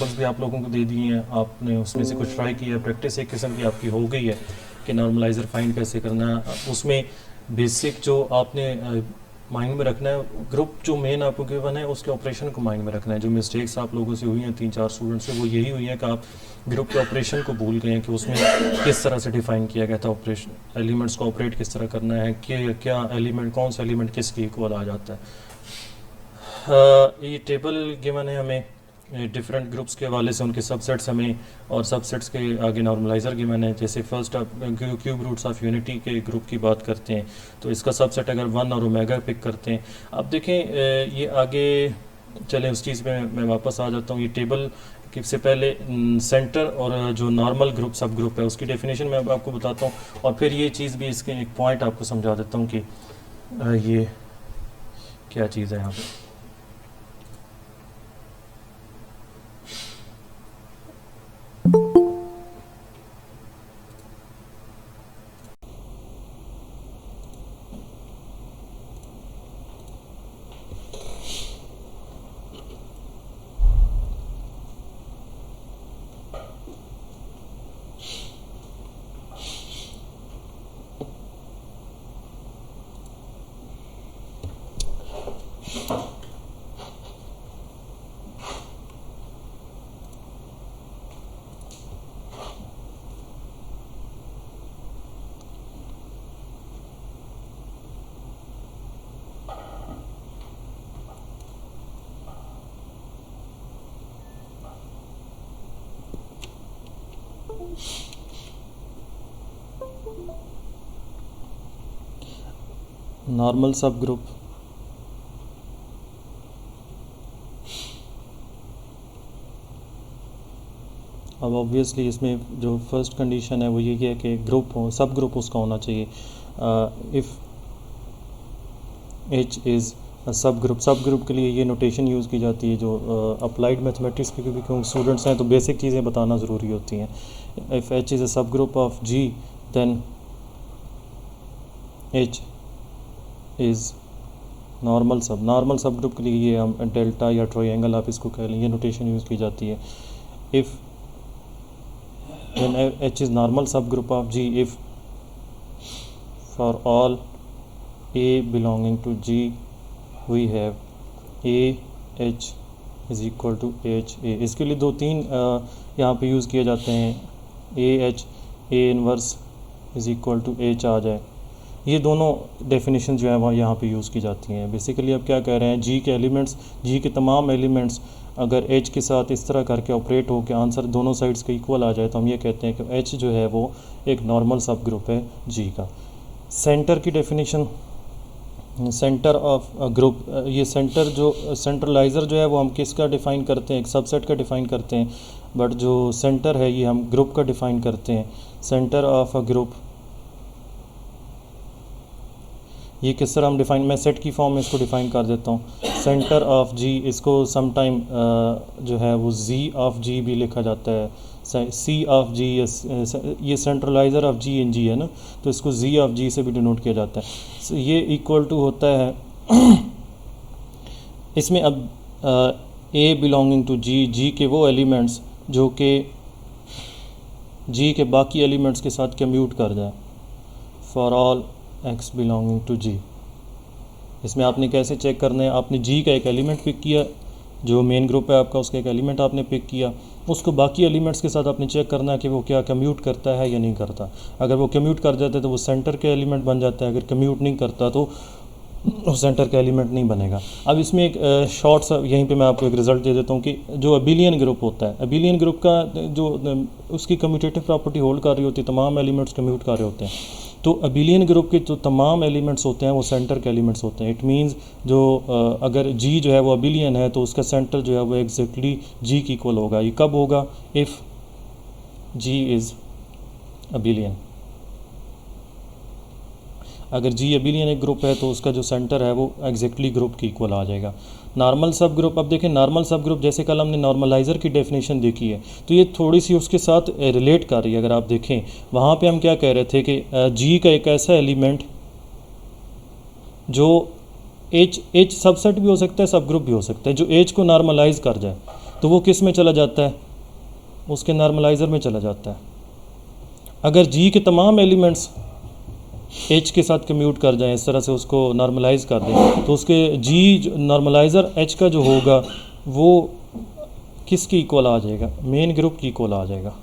बस भी आप लोगों को दे दिए हैं, आपने उसमें से कुछ ट्राई किया है, प्रैक्टिस एक किस्म की आपकी हो गई है कि नॉर्मलाइज़र फाइंड कैसे करना है। उसमें बेसिक जो आपने माइंड में रखना है, ग्रुप जो मेन आपको गिवन है उसके ऑपरेशन को माइंड में रखना है। जो मिस्टेक्स आप लोगों से हुई हैं 3-4 स्टूडेंट्स से, वो यही हुई हैं कि आप ग्रुप के ऑपरेशन को भूल गए हैं कि उसमें किस तरह से डिफाइन किया गया था ऑपरेशन, एलिमेंट्स को ऑपरेट किस तरह करना है, कि क्या एलिमेंट, कौन सा एलिमेंट किसके इक्वल आ जाता है। ये टेबल गिवन है हमें डिफरेंट ग्रुप्स के हवाले से, उनके सबसेट्स हमें, और सबसेट्स के आगे नॉर्मलाइज़र गिवन है। जैसे फर्स्ट आप क्यूब रूट्स ऑफ यूनिटी के ग्रुप की बात करते हैं तो इसका सबसेट अगर 1 और ओमेगा पिक करते हैं, अब देखें ये आगे चलें उस चीज़ में मैं वापस आ जाता हूँ। ये टेबल से पहले सेंटर और जो नॉर्मल ग्रुप सब ग्रुप है उसकी डेफिनेशन मैं आपको बताता हूँ, और फिर ये चीज़ भी इसके एक पॉइंट आपको समझा देता हूँ कि ये क्या चीज़ है यहाँ पे। नॉर्मल सब ग्रुप, अब ऑब्वियसली इसमें जो फर्स्ट कंडीशन है वो ये है कि ग्रुप हो, सब ग्रुप उसका होना चाहिए। इफ़ एच इज़ सब ग्रुप के लिए ये नोटेशन यूज़ की जाती है जो अप्लाइड मैथमेटिक्स के भी क्योंकि स्टूडेंट्स हैं तो बेसिक चीज़ें बताना ज़रूरी होती हैं। If H is a subgroup of G then H is normal subgroup के लिए ये हम डेल्टा या ट्रायंगल आप इसको कह लें, ये नोटेशन यूज़ की जाती है। If when H is normal subgroup of G, if for all A belonging to G we have A H is equal to H A। इसके लिए 2-3 यहाँ पे यूज़ किए जाते हैं। A H A inverse is equal to H आ जाए, ये दोनों डेफिनेशन जो है वह यहाँ पे यूज़ की जाती हैं। बेसिकली अब क्या कह रहे हैं, G के एलिमेंट्स, G के तमाम एलिमेंट्स अगर H के साथ इस तरह करके ऑपरेट हो कि आंसर दोनों साइड्स का इक्वल आ जाए तो हम ये कहते हैं कि H जो है वो एक नॉर्मल सब ग्रुप है G का। सेंटर की डेफिनेशन, सेंटर ऑफ ग्रुप, ये सेंटर जो सेंट्रलाइज़र जो है वो हम किसका डिफ़ाइन करते हैं, एक सबसेट का डिफ़ाइन करते हैं, बट जो सेंटर है ये हम ग्रुप का डिफ़ाइन करते हैं। सेंटर ऑफ अ ग्रुप ये किस तरह हम डिफ़ाइन, मैं सेट की फॉर्म में इसको डिफ़ाइन कर देता हूँ। सेंटर ऑफ जी, इसको समटाइम जो है वो जी ऑफ जी भी लिखा जाता है, सी ऑफ जी, ये सेंट्रलाइज़र ऑफ जी इन जी है ना, तो इसको जी ऑफ जी से भी डिनोट किया जाता है। ये इक्वल टू होता है इसमें अब ए बिलोंगिंग टू जी, जी के वो एलिमेंट्स जो कि जी के बाकी एलिमेंट्स के साथ कम्यूट कर जाए, for all x belonging to G. इसमें आपने कैसे चेक करना है, आपने जी का एक एलिमेंट पिक किया, जो मेन ग्रुप है आपका उसका एक एलिमेंट आपने पिक किया, उसको बाकी एलिमेंट्स के साथ आपने चेक करना है कि वो क्या कम्यूट करता है या नहीं करता। अगर वो कम्यूट कर जाता है तो वो सेंटर के एलिमेंट बन जाता है, अगर कम्यूट नहीं करता तो सेंटर का एलिमेंट नहीं बनेगा। अब इसमें एक शॉर्ट सा यहीं पे मैं आपको एक रिज़ल्ट दे देता हूँ कि जो अबिलियन ग्रुप होता है, अबिलियन ग्रुप का जो उसकी कम्यूटेटिव प्रॉपर्टी होल्ड कर रही होती है, तमाम एलिमेंट्स कम्यूट कर रहे होते हैं, तो अबिलियन ग्रुप के जो तमाम एलिमेंट्स होते हैं वो सेंटर के एलिमेंट्स होते हैं। इट मींस जो अगर जी जो है वो अबिलियन है तो उसका सेंटर जो है वो एग्जैक्टली जी की इक्वल होगा। ये कब होगा, इफ़ जी इज़ अबिलियन। अगर जी अबिलियन एक ग्रुप है तो उसका जो सेंटर है वो एग्जैक्टली ग्रुप की इक्वल आ जाएगा। नॉर्मल सब ग्रुप, अब देखें नॉर्मल सब ग्रुप जैसे कल हमने नॉर्मलाइज़र की डेफिनेशन देखी है तो ये थोड़ी सी उसके साथ रिलेट कर रही है। अगर आप देखें वहाँ पे हम क्या कह रहे थे कि जी का एक ऐसा एलिमेंट जो एच सबसेट भी हो सकता है, सब ग्रुप भी हो सकता है, जो एच को नॉर्मलाइज कर जाए। तो वो किस में चला जाता है, उसके नॉर्मलाइज़र में चला जाता है। अगर जी के तमाम एलिमेंट्स एच के साथ कम्यूट कर जाएं, इस तरह से उसको नॉर्मलाइज़ कर दें, तो उसके जी नॉर्मलाइज़र एच का जो होगा वो किसकी इक्वल आ जाएगा, मेन ग्रुप की इक्वल आ जाएगा।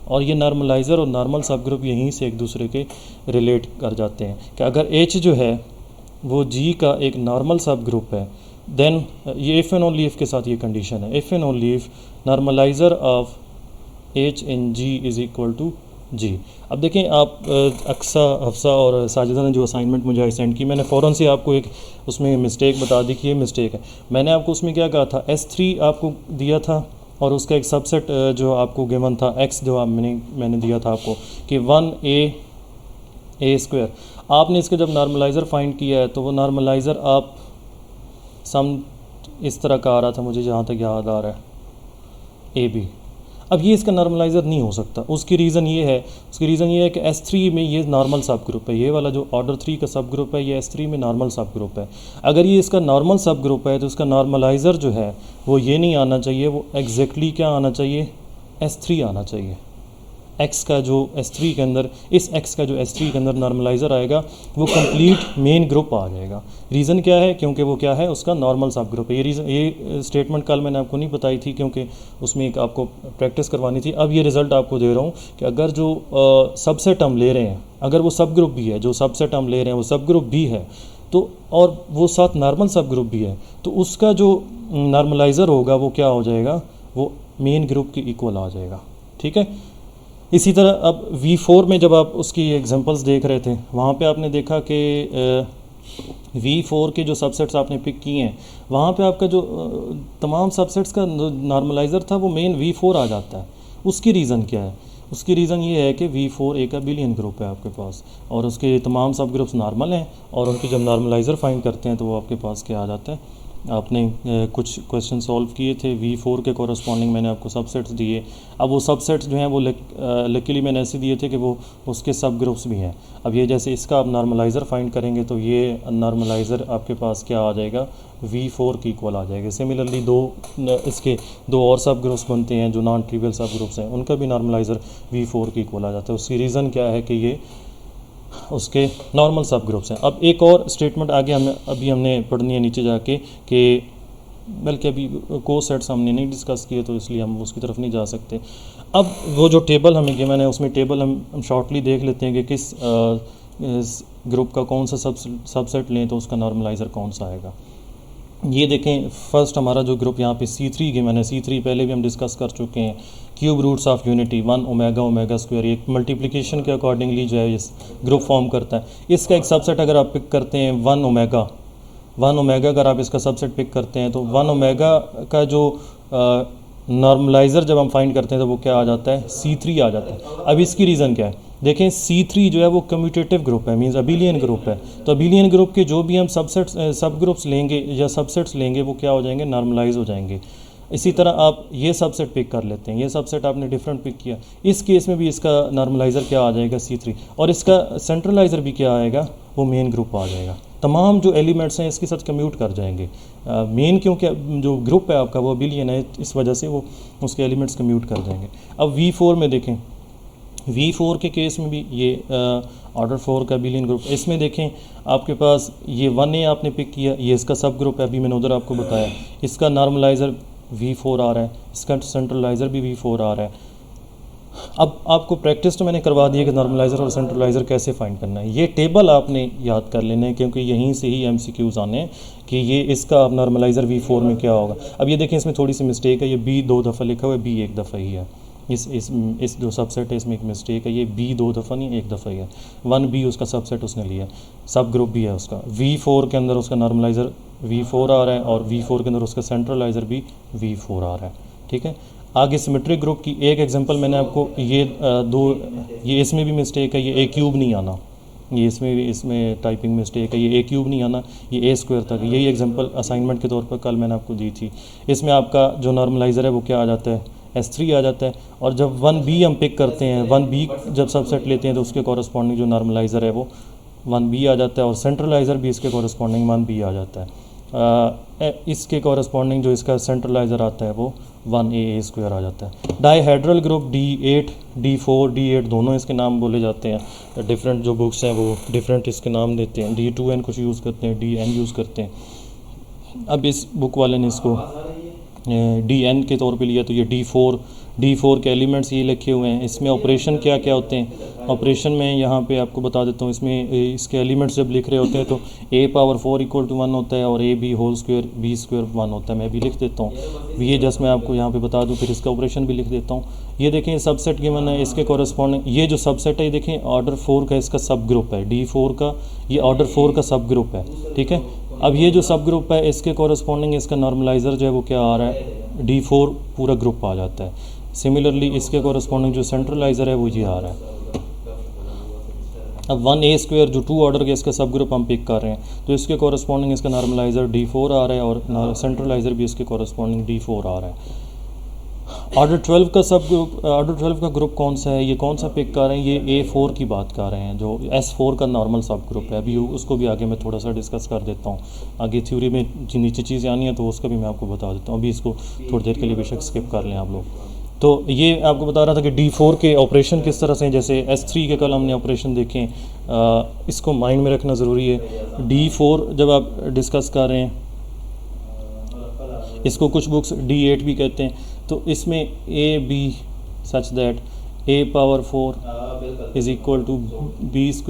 और ये नॉर्मलाइज़र और नॉर्मल सब ग्रुप यहीं से एक दूसरे के रिलेट कर जाते हैं कि अगर एच जो है वो जी का एक नॉर्मल सब ग्रुप है, देन ये इफ़ एंड ओनली इफ़ के साथ ये कंडीशन है, if and only if normaliser of H in G is equal to G. अब देखें आप अक्सा, हफ्सा और साजिदा ने जो असाइनमेंट मुझे सेंड की, मैंने फ़ौरन से आपको एक उसमें मिस्टेक बता दी कि ये मिस्टेक है। मैंने आपको उसमें क्या कहा था, S3 आपको दिया था और उसका एक सबसेट जो आपको गिवन था x जो मैंने दिया था आपको कि 1a² आपने इसका जब नॉर्मलाइज़र फाइंड किया है तो वो नॉर्मलाइज़र आप सम इस तरह का आ रहा था, मुझे जहाँ तक याद आ रहा है AB। अब ये इसका नॉर्मलाइज़र नहीं हो सकता। उसकी रीज़न ये है कि S3 में ये नॉर्मल सब ग्रुप है, ये वाला जो ऑर्डर 3 का सब ग्रुप है ये S3 में नॉर्मल सब ग्रुप है। अगर ये इसका नॉर्मल सब ग्रुप है तो इसका नॉर्मलाइज़र जो है वो ये नहीं आना चाहिए, वो एग्जैक्टली क्या आना चाहिए, S3 आना चाहिए। x का जो S3 के अंदर, इस x का जो S3 के अंदर नॉर्मलाइज़र आएगा वो कंप्लीट मेन ग्रुप आ जाएगा। रीज़न क्या है, क्योंकि वो क्या है, उसका नॉर्मल सब ग्रुप है। ये स्टेटमेंट कल मैंने आपको नहीं बताई थी क्योंकि उसमें एक आपको प्रैक्टिस करवानी थी। अब ये रिज़ल्ट आपको दे रहा हूँ कि अगर जो सबसेट हम ले रहे हैं, अगर वो सब ग्रुप भी है, जो सबसेट हम ले रहे हैं वो सब ग्रुप भी है, तो और वो साथ नॉर्मल सब ग्रुप भी है, तो उसका जो नॉर्मलाइज़र होगा वो क्या हो जाएगा, वो मेन ग्रुप की इक्वल आ जाएगा। ठीक है। इसी तरह अब V4 में जब आप उसकी एग्जांपल्स देख रहे थे, वहाँ पे आपने देखा कि V4 के जो सबसेट्स आपने पिक किए हैं, वहाँ पे आपका जो तमाम सबसेट्स का नॉर्मलाइज़र था वो मेन V4 आ जाता है। उसकी रीज़न क्या है, उसकी रीज़न ये है कि V4 एक अबिलियन ग्रुप है आपके पास और उसके तमाम सब ग्रुप्स नॉर्मल हैं और उनके जब नॉर्मलाइज़र फाइंड करते हैं तो वो आपके पास क्या आ जाता है। आपने कुछ क्वेश्चन सॉल्व किए थे, V4 के कॉरस्पॉन्डिंग मैंने आपको सबसेट्स दिए। अब वो सबसेट्स जो हैं वो लकीली मैंने ऐसे दिए थे कि वो उसके सब ग्रुप्स भी हैं। अब ये जैसे इसका आप नॉर्मलाइज़र फाइंड करेंगे तो ये नॉर्मलाइज़र आपके पास क्या आ जाएगा, V4 की इक्वल आ जाएगा। सिमिलरली इसके दो और सब ग्रुप्स बनते हैं जो नॉन ट्रिवियल सब ग्रुप्स हैं, उनका भी नॉर्मलाइज़र V4 की इक्वल आ जाता है। उसकी रीज़न क्या है कि ये उसके नॉर्मल सब ग्रुप्स हैं। अब एक और स्टेटमेंट आगे हमने पढ़नी है नीचे जाके कि बल्कि अभी को सेट्स हमने नहीं डिस्कस किए तो इसलिए हम उसकी तरफ नहीं जा सकते। अब वो जो टेबल हमें गिवन है उसमें टेबल हम शॉर्टली देख लेते हैं कि किस ग्रुप का कौन सा सबसेट लें तो उसका नॉर्मलाइज़र कौन सा आएगा। ये देखें, फर्स्ट हमारा जो ग्रुप यहाँ पे C3 गिवन है, C3 पहले भी हम डिस्कस कर चुके हैं। Cube roots of unity 1 omega omega square, एक मल्टीप्लिकेशन के अकॉर्डिंगली जो है इस ग्रुप फॉर्म करता है। इसका एक सबसेट अगर आप पिक करते हैं 1 ओमेगा अगर आप इसका सबसेट पिक करते हैं तो 1 ओमेगा का जो नॉर्मलाइज़र जब हम फाइंड करते हैं तो वो क्या आ जाता है, C3 आ जाता है। अब इसकी रीज़न क्या है, देखें C3 जो है वो कम्यूटेटिव ग्रुप है, मींस अबिलियन ग्रुप है। तो अबिलियन ग्रुप के जो भी हम सब ग्रुप्स लेंगे या सबसेट्स लेंगे वो क्या हो जाएंगे, नॉर्मलाइज हो जाएंगे। इसी तरह आप ये सबसेट पिक कर लेते हैं, ये सबसेट आपने डिफरेंट पिक किया, इस केस में भी इसका नॉर्मलाइज़र क्या आ जाएगा, C3, और इसका सेंट्रलाइज़र भी क्या आएगा, वो मेन ग्रुप आ जाएगा। तमाम जो एलिमेंट्स हैं इसके साथ कम्यूट कर जाएंगे। मेन क्योंकि जो ग्रुप है आपका वो अबिलियन है, इस वजह से वो उसके एलिमेंट्स कम्यूट कर जाएंगे। अब V4 में देखें, V4 के केस में भी ये ऑर्डर 4 का अबिलियन ग्रुप, इसमें देखें आपके पास ये 1A आपने पिक किया, ये इसका सब ग्रुप है, अभी मैंने उधर आपको बताया। इसका नॉर्मलाइज़र V4 आ रहा है, इसका सेंट्रलाइज़र भी V4 आ रहा है। अब आपको प्रैक्टिस तो मैंने करवा दी है कि नॉर्मलाइज़र और सेंट्रलाइज़र कैसे फाइंड करना है। ये टेबल आपने याद कर लेना है क्योंकि यहीं से ही MCQs आने हैं कि ये इसका अब नॉर्मलाइज़र V4 में क्या होगा। अब ये देखें इसमें थोड़ी सी मिस्टेक है, ये B 2 दफ़ा लिखा हुआ है, B 1 दफ़ा ही है। इस जो सबसेट है इसमें एक मिस्टेक है, ये B 2 दफ़ा नहीं 1 दफ़ा ही है। 1B उसका सबसेट उसने लिया, सब ग्रुप भी है उसका। V4 के अंदर उसका नॉर्मलाइज़र V4 आ रहा है और V4 के अंदर उसका सेंट्रलाइज़र भी V4 आ रहा है। ठीक है। आगे सिमेट्रिक ग्रुप की एक एग्जांपल मैंने आपको ये इसमें भी मिस्टेक है, ये A³ नहीं आना, ये इसमें टाइपिंग मिस्टेक है, ये A³ नहीं आना, ये A² तक। यही एग्जांपल असाइनमेंट के तौर पर कल मैंने आपको दी थी। इसमें आपका जो नॉर्मलाइज़र है वो क्या आ जाता है, S3 आ जाता है। और जब 1B हम पिक करते हैं, 1B जब सबसेट लेते हैं तो उसके कॉरस्पॉन्डिंग जो नॉर्मलाइज़र है वो 1B आ जाता है और सेंट्रलाइज़र भी इसके कॉरस्पॉन्डिंग 1B आ जाता है। इसके कॉरस्पॉन्डिंग जो इसका सेंट्रलाइज़र आता है वो 1a² आ जाता है। Dihedral group D8, D4, D8 दोनों इसके नाम बोले जाते हैं। डिफरेंट जो बुक्स हैं वो डिफरेंट इसके नाम देते हैं। D2N कुछ यूज़ करते हैं, DN यूज़ करते हैं। अब इस बुक वाले ने इसको DN के तौर पे लिया, तो ये D4 के एलिमेंट्स ये लिखे हुए हैं। इसमें ऑपरेशन क्या क्या होते हैं, ऑपरेशन में यहाँ पे आपको बता देता हूँ। इसमें इसके एलिमेंट्स जब लिख रहे होते हैं तो a⁴ = 1 होता है और ab² b² 1 होता है। मैं भी लिख देता हूँ, ये जस्ट मैं आपको यहाँ पे बता दूँ, फिर इसका ऑपरेशन भी लिख देता हूँ। ये देखें सबसेट गिवन है, इसके कॉरस्पॉन्डिंग ये जो सबसेट है ये देखें ऑर्डर 4 का इसका सब ग्रुप है। D4 का ये ऑर्डर 4 का सब ग्रुप है, ठीक है। अब ये जो सब ग्रुप है इसके कॉरस्पॉन्डिंग इसका नॉर्मलाइज़र जो है वो क्या आ रहा है, D4 पूरा ग्रुप आ जाता है। सिमिलरली इसके कॉरस्पॉन्डिंग जो सेंट्रलाइज़र है वो ये आ रहा है। अब 1a² जो 2 ऑर्डर के इसका सब ग्रुप हम पिक कर रहे हैं, तो इसके कॉरस्पॉन्डिंग इसका नॉर्मलाइज़र D4 आ रहा है और सेंट्रलाइज़र भी इसके कॉरस्पॉन्डिंग D4 आ रहा है। ऑर्डर 12 का सब ग्रुप, ऑर्डर 12 का ग्रुप कौन सा है, ये कौन सा पिक कर रहे हैं, ये A4 की बात कर रहे हैं, जो S4 का नॉर्मल सब ग्रुप है। अभी उसको भी आगे मैं थोड़ा सा डिस्कस कर देता हूँ। आगे थ्योरी में नीचे चीज़ें आनी है तो उसका भी मैं आपको बता देता हूँ। अभी इसको थोड़ी देर के लिए बेशक स्किप कर लें आप लोग। तो ये आपको बता रहा था कि D4 के ऑपरेशन किस तरह से हैं। जैसे S3 के कल हमने ऑपरेशन देखें, इसको माइंड में रखना ज़रूरी है। D4 जब आप डिस्कस कर रहे हैं, इसको कुछ बुक्स D8 भी कहते हैं। तो इसमें AB such that a⁴ = b² =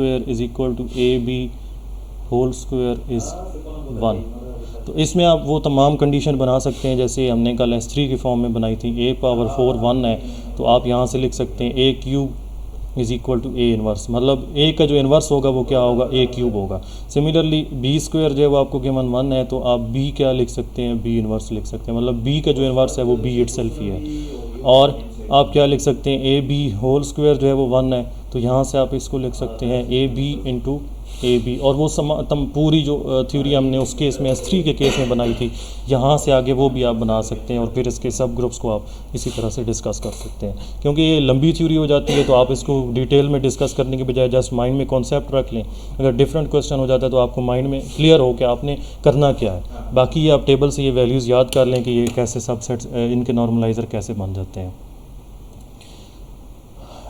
ab² is 1। तो इसमें आप वो तमाम कंडीशन बना सकते हैं जैसे हमने कल S3 की फॉर्म में बनाई थी। a⁴ 1 है तो आप यहाँ से लिख सकते हैं a³ = a⁻, मतलब a का जो इन्वर्स होगा वो क्या होगा, a³ होगा। सिमिलरली b² जो है वो आपको गिवन 1 है तो आप b क्या लिख सकते हैं, b⁻ लिख सकते हैं, मतलब b का जो इन्वर्स है वो b इटसेल्फ ही है। और आप क्या लिख सकते हैं, ab² जो है वो 1 है तो यहाँ से आप इसको लिख सकते हैं ab × ab। और वो पूरी जो थ्योरी हमने उस केस में S3 के केस में बनाई थी, यहाँ से आगे वो भी आप बना सकते हैं और फिर इसके सब ग्रुप्स को आप इसी तरह से डिस्कस कर सकते हैं। क्योंकि ये लंबी थ्योरी हो जाती है तो आप इसको डिटेल में डिस्कस करने के बजाय जस्ट माइंड में कॉन्सेप्ट रख लें। अगर डिफरेंट क्वेश्चन हो जाता है तो आपको माइंड में क्लियर हो कि आपने करना क्या है। बाकी ये आप टेबल से ये वैल्यूज़ याद कर लें कि ये कैसे सबसेट्स, इनके नॉर्मलाइज़र कैसे बन जाते हैं।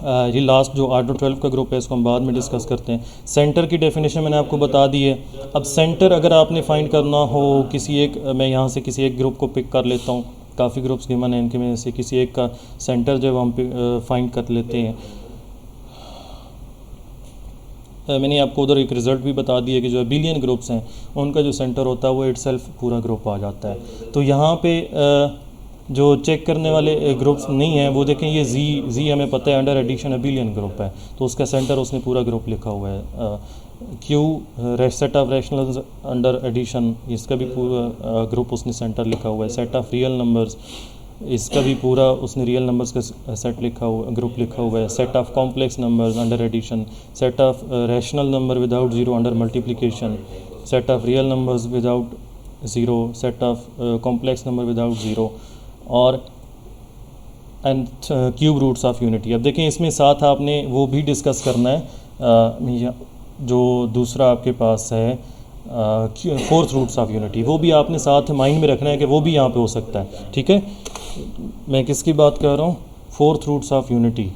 ये लास्ट जो ऑर्डर 12 का ग्रुप है इसको हम बाद में डिस्कस करते हैं। सेंटर की डेफिनेशन मैंने आपको बता दी है। अब सेंटर अगर आपने फाइंड करना हो किसी एक, मैं यहाँ से किसी एक ग्रुप को पिक कर लेता हूँ, काफ़ी ग्रुप्स गिवन हैं, इनके में से किसी एक का सेंटर जब हम फाइंड कर लेते हैं। मैंने आपको उधर एक रिज़ल्ट भी बता दिया कि जो अबिलियन ग्रुप्स हैं उनका जो सेंटर होता है वो इटसेल्फ पूरा ग्रुप आ जाता है। तो यहाँ पे जो चेक करने वाले ग्रुप्स नहीं हैं वो देखें, ये जी हमें पता है अंडर एडिशन अबिलियन ग्रुप है तो उसका सेंटर उसने पूरा ग्रुप लिखा हुआ है। Q set of rationals under addition, इसका भी पूरा ग्रुप उसने सेंटर लिखा हुआ है। सेट ऑफ रियल नंबर्स, इसका भी पूरा उसने रियल नंबर्स का सेट लिखा हुआ, ग्रुप लिखा हुआ है। Set of complex numbers under addition, set of rational number without zero under multiplication, set of real numbers without zero, set of complex number without zero और and cube roots of unity. अब देखें इसमें साथ आपने वो भी discuss करना है जो दूसरा आपके पास है 4th रूट्स ऑफ यूनिटी, वो भी आपने साथ माइंड में रखना है कि वो भी यहाँ पे हो सकता है। ठीक है, मैं किसकी बात कर रहा हूँ, 4th roots of unity.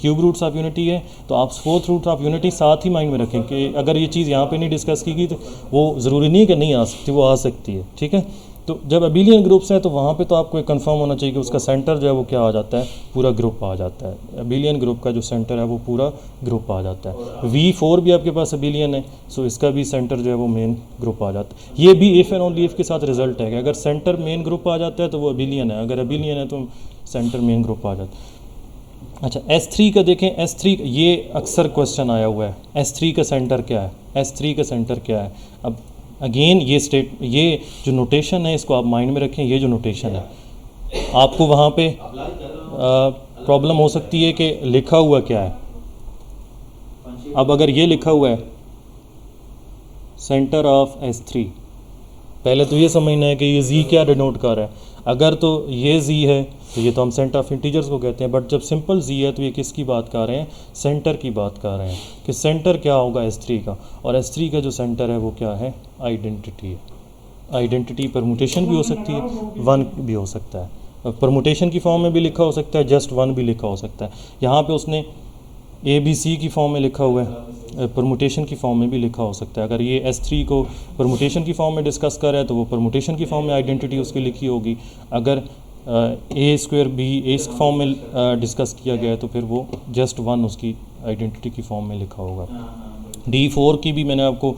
Cube roots of unity है तो आप 4th रूट ऑफ यूनिटी साथ ही माइंड में रखें कि अगर ये चीज़ यहाँ पे नहीं डिस्कस की गई तो वो ज़रूरी नहीं कि नहीं आ सकती, वो आ सकती है। ठीक है, तो जब अबिलियन ग्रुप्स हैं तो वहाँ पे तो आपको एक कंफर्म होना चाहिए कि उसका सेंटर जो है वो क्या आ जाता है, पूरा ग्रुप आ जाता है। अबिलियन ग्रुप का जो सेंटर है वो पूरा ग्रुप आ जाता है। V4 भी आपके पास अबिलियन है सो इसका भी सेंटर जो है वो मेन ग्रुप आ जाता है। ये भी इफ़ एंड ओनली इफ़ के साथ रिजल्ट है कि अगर सेंटर मेन ग्रुप आ जाता है तो वो अबिलियन है, अगर अबिलियन है तो सेंटर मेन ग्रुप आ जाता है। अच्छा, S3 का देखें, S3 ये अक्सर क्वेश्चन आया हुआ है, S3 का सेंटर क्या है, S3 का सेंटर क्या है। अब अगेन ये जो नोटेशन है इसको आप माइंड में रखें। ये जो नोटेशन है आपको वहाँ पे प्रॉब्लम हो सकती है कि लिखा हुआ क्या है। अब अगर ये लिखा हुआ है सेंटर ऑफ S3, पहले तो ये समझना है कि ये Z क्या डिनोट कर रहा है। अगर तो ये Z है तो ये तो हम सेंटर ऑफ इंटीजर्स को कहते हैं, बट जब सिंपल Z है तो ये किसकी बात कर रहे हैं, सेंटर की बात कर रहे हैं कि सेंटर क्या होगा S3 का, और S3 का जो सेंटर है वो क्या है, आइडेंटिटी है। आइडेंटिटी परमुटेशन भी हो सकती है, वन भी हो सकता है। परमुटेशन की फॉर्म में भी लिखा हो सकता है, जस्ट वन भी लिखा हो सकता है। यहाँ पे उसने ए बी सी की फॉर्म में लिखा हुआ है, परमुटेशन की फॉर्म में भी लिखा हो सकता है। अगर ये S3 को परमुटेशन की फॉर्म में डिस्कस कर रहा है तो वो परमुटेशन की फॉर्म में आइडेंटिटी उसकी लिखी होगी। अगर ए स्क्वायर बी इस फॉर्म में डिस्कस किया गया है तो फिर वो जस्ट वन उसकी आइडेंटिटी की फॉर्म में लिखा होगा। D4 की भी मैंने आपको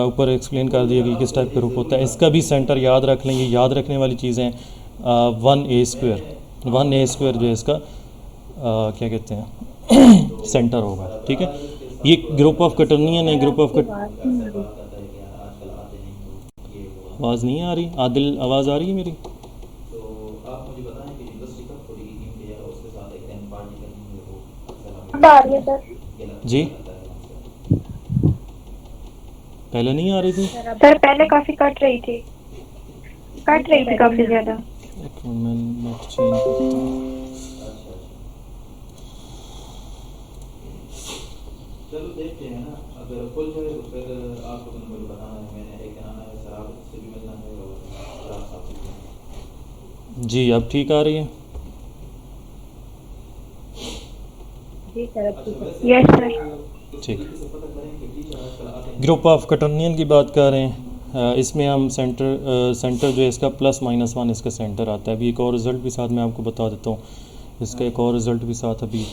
ऊपर एक्सप्लेन कर दिया कि किस टाइप का ग्रुप होता है। इसका भी सेंटर याद रख लेंगे, याद रखने वाली चीज़ें 1A स्क्वायर जो है इसका क्या कहते हैं सेंटर होगा। ठीक है, ये ग्रुप ऑफ कटर्नियन है। ग्रुप ऑफ आवाज़ नहीं आ रही, आदिल आवाज़ आ रही है मेरी? जी पहले नहीं आ रही थी सर, पहले काफी कट रही थी काफी ज्यादा। एक मिनट, मैं नेट चेंज करता हूँ। चलो देखते हैं ना, अगर खुल जाए तो फिर आपको तो मुझे बताना है, मैंने एक आना है शराब से भी मिलना है और शराब साहब से भी। जी अब ठीक आ रही है? Yes sir. ठीक। ग्रुप ऑफ कटर्नियन की बात कर रहे हैं। इसमें हम सेंटर जो है इसका +-1 इसका सेंटर आता है। अभी एक और रिज़ल्ट भी साथ मैं आपको बता देता हूँ, इसका एक और रिज़ल्ट भी साथ अभी।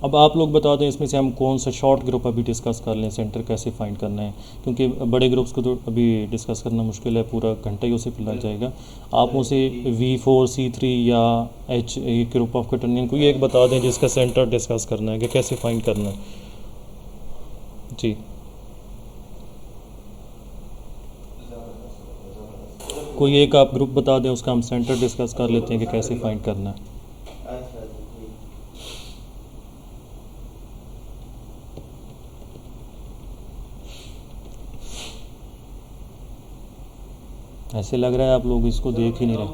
अब आप लोग बता दें इसमें से हम कौन सा शॉर्ट ग्रुप अभी डिस्कस कर लें, सेंटर कैसे फाइंड करना है, क्योंकि बड़े ग्रुप्स को तो अभी डिस्कस करना मुश्किल है, पूरा घंटा ही उसे पे लग जाएगा। आप उसे V4 C3 या H ये ग्रुप ऑफ कटर्नियन कोई एक बता दें जिसका सेंटर डिस्कस करना है कि कैसे फाइंड करना है। जी कोई एक आप ग्रुप बता दें, उसका हम सेंटर डिस्कस कर लेते हैं कि कैसे फाइंड करना है। ऐसे लग रहा है आप लोग इसको देख ही नहीं रहे।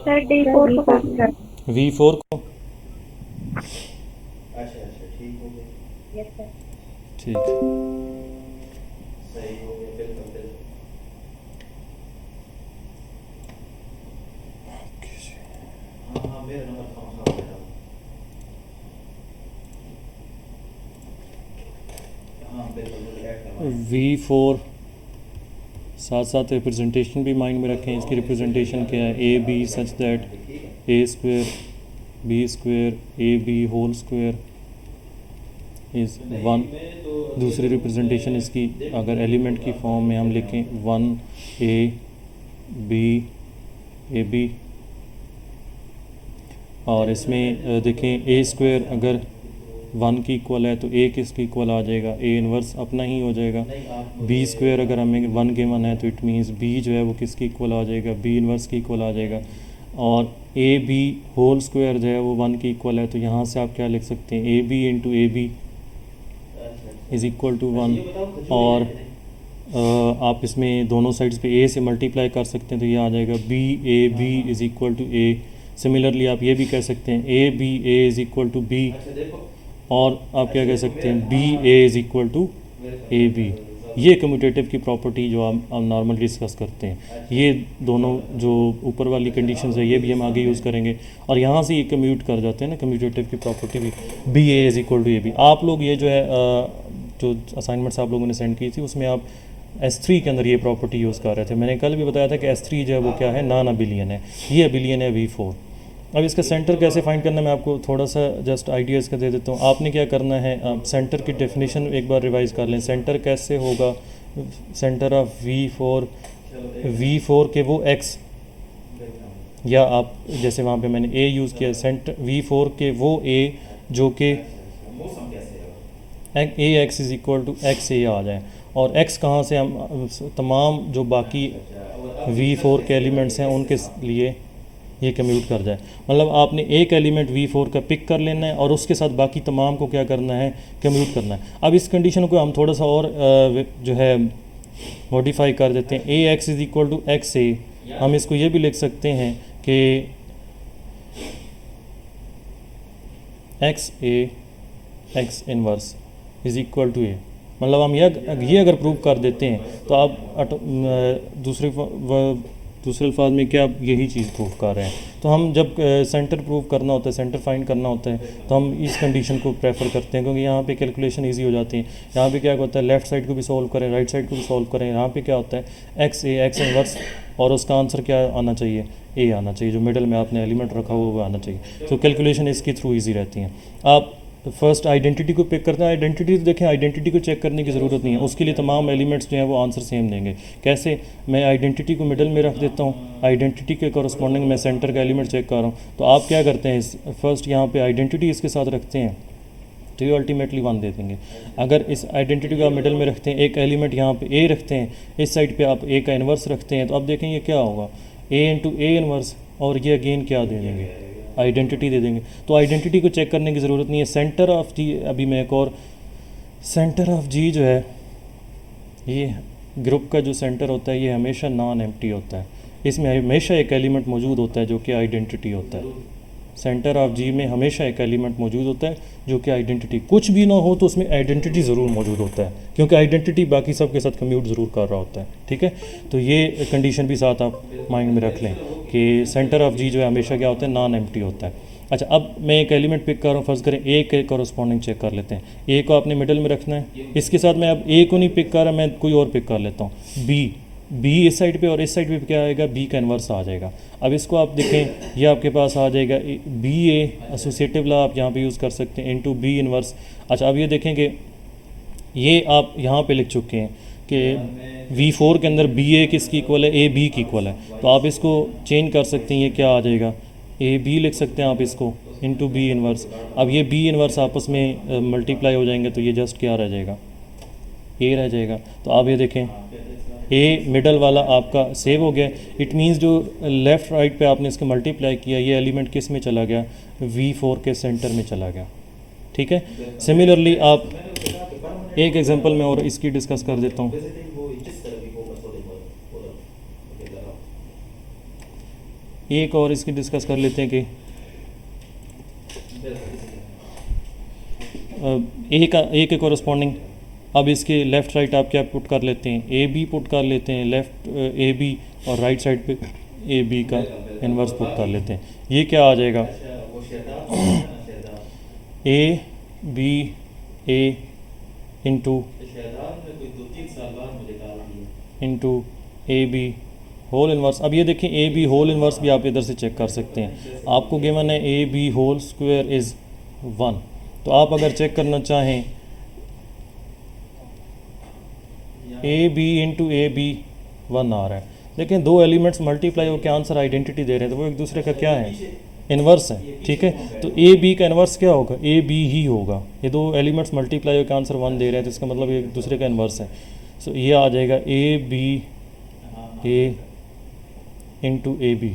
सर D4 को बात कर। V4 को अच्छा ठीक हो गया। Yes sir. ठीक सही हो गया फिर तो फिर हाँ मेरा नंबर कहाँ है? हाँ बिल्कुल ऐड करवाएं। V4 साथ साथ रिप्रेजेंटेशन भी माइंड में रखें। इसकी रिप्रेजेंटेशन क्या है? A B such that A square B square AB whole square is 1। दूसरी रिप्रेजेंटेशन इसकी अगर एलिमेंट की फॉर्म में हम लिखें 1A B AB, और इसमें देखें A स्क्वायर अगर 1 की इक्वल है तो A किसकी इक्वल आ जाएगा? A इन्वर्स अपना ही हो जाएगा। B स्क्वायर अगर हमें 1 गिवन है तो इट मीन्स B जो है वो किसकी इक्वल आ जाएगा? B इन्वर्स की इक्वल आ जाएगा। और AB होल स्क्वायर जो है वो 1 की इक्वल है, तो यहाँ से आप क्या लिख सकते हैं? AB into AB is equal to 1। और आप इसमें दोनों साइड्स पे A से मल्टीप्लाई कर सकते हैं तो ये आ जाएगा BAB is equal to A। Similarly आप ये भी कह सकते हैं ABA is equal to B, और आप क्या कह सकते हैं BA is equal to AB। ये कम्यूटेटिव की प्रॉपर्टी जो हम नॉर्मल डिस्कस करते हैं, ये दोनों जो ऊपर वाली कंडीशंस है ये भी हम आगे यूज़ करेंगे। और यहाँ से ये कम्यूट कर जाते हैं ना, कम्यूटेटिव की प्रॉपर्टी भी BA is equal to AB। आप लोग ये जो है जो असाइनमेंट्स आप लोगों ने सेंड की थी उसमें आप S3 के अंदर ये प्रॉपर्टी यूज़ कर रहे थे। मैंने कल भी बताया था कि S3 जो है वो क्या है? नॉन अबिलियन है। ये अबिलियन है V4। अब इसका सेंटर कैसे फाइंड करना है मैं आपको थोड़ा सा जस्ट आइडिया इसका दे देता हूँ। आपने क्या करना है, आप सेंटर की डेफिनेशन एक बार रिवाइज़ कर लें। सेंटर कैसे होगा? सेंटर ऑफ V4 के वो X, या आप जैसे वहाँ पे मैंने A यूज़ किया, सेंटर V4 के वो A जो कि AX is equal to XA आ जाए। और X कहाँ से? हम तमाम जो बाकी V4 के एलिमेंट्स हैं उनके लिए ये कम्यूट कर जाए। मतलब आपने एक एलिमेंट V4 का पिक कर लेना है और उसके साथ बाकी तमाम को क्या करना है? कम्यूट करना है। अब इस कंडीशन को हम थोड़ा सा और जो है मॉडिफाई कर देते हैं। AX is equal to XA। हम इसको ये भी लिख सकते हैं कि XA X inverse is equal to A. मतलब हम ये अगर प्रूव कर देते हैं तो आप दूसरे अल्फाज में क्या आप यही चीज़ प्रूव कर रहे हैं। तो हम जब सेंटर प्रूव करना होता है, सेंटर फाइंड करना होता है, तो हम इस कंडीशन को प्रेफर करते हैं, क्योंकि यहाँ पे कैलकुलेशन इजी हो जाती है। यहाँ पे क्या होता है, लेफ्ट साइड को भी सॉल्व करें, राइट साइड को भी सॉल्व करें। यहाँ पे क्या होता है, एक्स इनवर्स, और उसका आंसर क्या आना चाहिए, ए आना चाहिए। जो मिडल में आपने एलिमेंट रखा हुआ वो आना चाहिए। तो कैलकुलेशन इसके थ्रू ईजी रहती हैं। आप फर्स्ट आइडेंटिटी को पिक करते हैं। आइडेंटिटी तो देखें, आइडेंटिटी को चेक करने की ज़रूरत नहीं है, उसके लिए तमाम एलिमेंट्स जो हैं वो आंसर सेम देंगे। कैसे, मैं आइडेंटिटी को मिडल में रख देता हूँ, आइडेंटिटी के कॉरस्पॉन्डिंग मैं सेंटर का एलिमेंट चेक कर रहा हूँ। तो आप क्या करते हैं, फर्स्ट यहाँ पे आइडेंटिटी इसके साथ रखते हैं तो ये अल्टीमेटली 1 दे देंगे। अगर इस आइडेंटिटी को आप मिडल में रखते हैं, एक एलिमेंट यहाँ पे ए रखते हैं, इस साइड पे आप ए का इन्वर्स रखते हैं, तो अब देखें ये क्या होगा, ए इंटू ए इन्वर्स, और ये अगेन क्या दे देंगे, आइडेंटिटी दे देंगे। तो आइडेंटिटी को चेक करने की ज़रूरत नहीं है। सेंटर ऑफ जी, अभी मैं एक और, सेंटर ऑफ जी जो है, ये ग्रुप का जो सेंटर होता है ये हमेशा नॉन एम्प्टी होता है। इसमें हमेशा एक एलिमेंट मौजूद होता है जो कि आइडेंटिटी होता है। सेंटर ऑफ जी में हमेशा एक एलिमेंट मौजूद होता है जो कि आइडेंटिटी, कुछ भी ना हो तो उसमें आइडेंटिटी ज़रूर मौजूद होता है, क्योंकि आइडेंटिटी बाकी सब के साथ कम्यूट ज़रूर कर रहा होता है। ठीक है, तो ये कंडीशन भी साथ आप माइंड में रख लें कि सेंटर ऑफ जी जो है हमेशा क्या होता है, नॉन एम्प्टी होता है। अच्छा, अब मैं एक एलिमेंट पिक कर रहा हूँ, फर्ज करें ए के कॉरस्पॉन्डिंग चेक कर लेते हैं। ए को आपने मिडल में रखना है, इसके साथ मैं अब ए को नहीं पिक कर रहा, मैं कोई और पिक कर लेता हूँ, बी इस साइड पे, और इस साइड पे क्या आएगा, बी का इन्वर्स आ जाएगा। अब इसको आप देखें, ये आपके पास आ जाएगा बी ए, एसोसिएटिव लॉ आप यहाँ पे यूज़ कर सकते हैं, इनटू बी इन्वर्स। अच्छा, अब ये देखें कि ये आप यहाँ पे लिख चुके हैं कि V4 के अंदर बी ए किसकी इक्वल है, ए बी की इक्वल है। तो आप इसको चेंज कर सकते हैं, ये क्या आ जाएगा, ए बी लिख सकते हैं आप इसको, इनटू बी इन्वर्स। अब ये बी इन्वर्स आपस में मल्टीप्लाई हो जाएंगे, तो ये जस्ट क्या रह जाएगा, ए रह जाएगा। तो आप ये देखें, ए मिडल वाला आपका सेव हो गया। इट मींस जो लेफ़्ट राइट पे आपने इसके मल्टीप्लाई किया, ये एलिमेंट किस में चला गया, V4 के सेंटर में चला गया। ठीक है, सिमिलरली आप एक एग्जांपल में और इसकी डिस्कस कर देता हूँ। एक और इसकी डिस्कस कर लेते हैं कि ए के कॉरस्पॉन्डिंग, अब इसके लेफ़्ट राइट आप क्या पुट कर लेते हैं, ए बी पुट कर लेते हैं, लेफ़्ट ए बी, और राइट साइड पे ए बी का इन्वर्स पुट कर लेते हैं। ये क्या आ जाएगा, A B A into A B whole inverse. अब ये देखें, ए बी होल इन्वर्स भी आप इधर से चेक कर सकते हैं। आपको गिवन है A B whole square is 1, तो आप अगर चेक करना चाहें A B into A B 1 आ रहा है। लेकिन दो एलिमेंट्स मल्टीप्लाई होकर आंसर आइडेंटिटी दे रहे हैं, तो वो एक दूसरे का क्या है, इन्वर्स है। ठीक है, तो ए बी का इन्वर्स क्या होगा, ए बी ही होगा। ये दो एलिमेंट्स मल्टीप्लाई होकर आंसर 1 दे रहे हैं, तो इसका मतलब एक दूसरे का इन्वर्स है। सो ये आ जाएगा A B A into A B.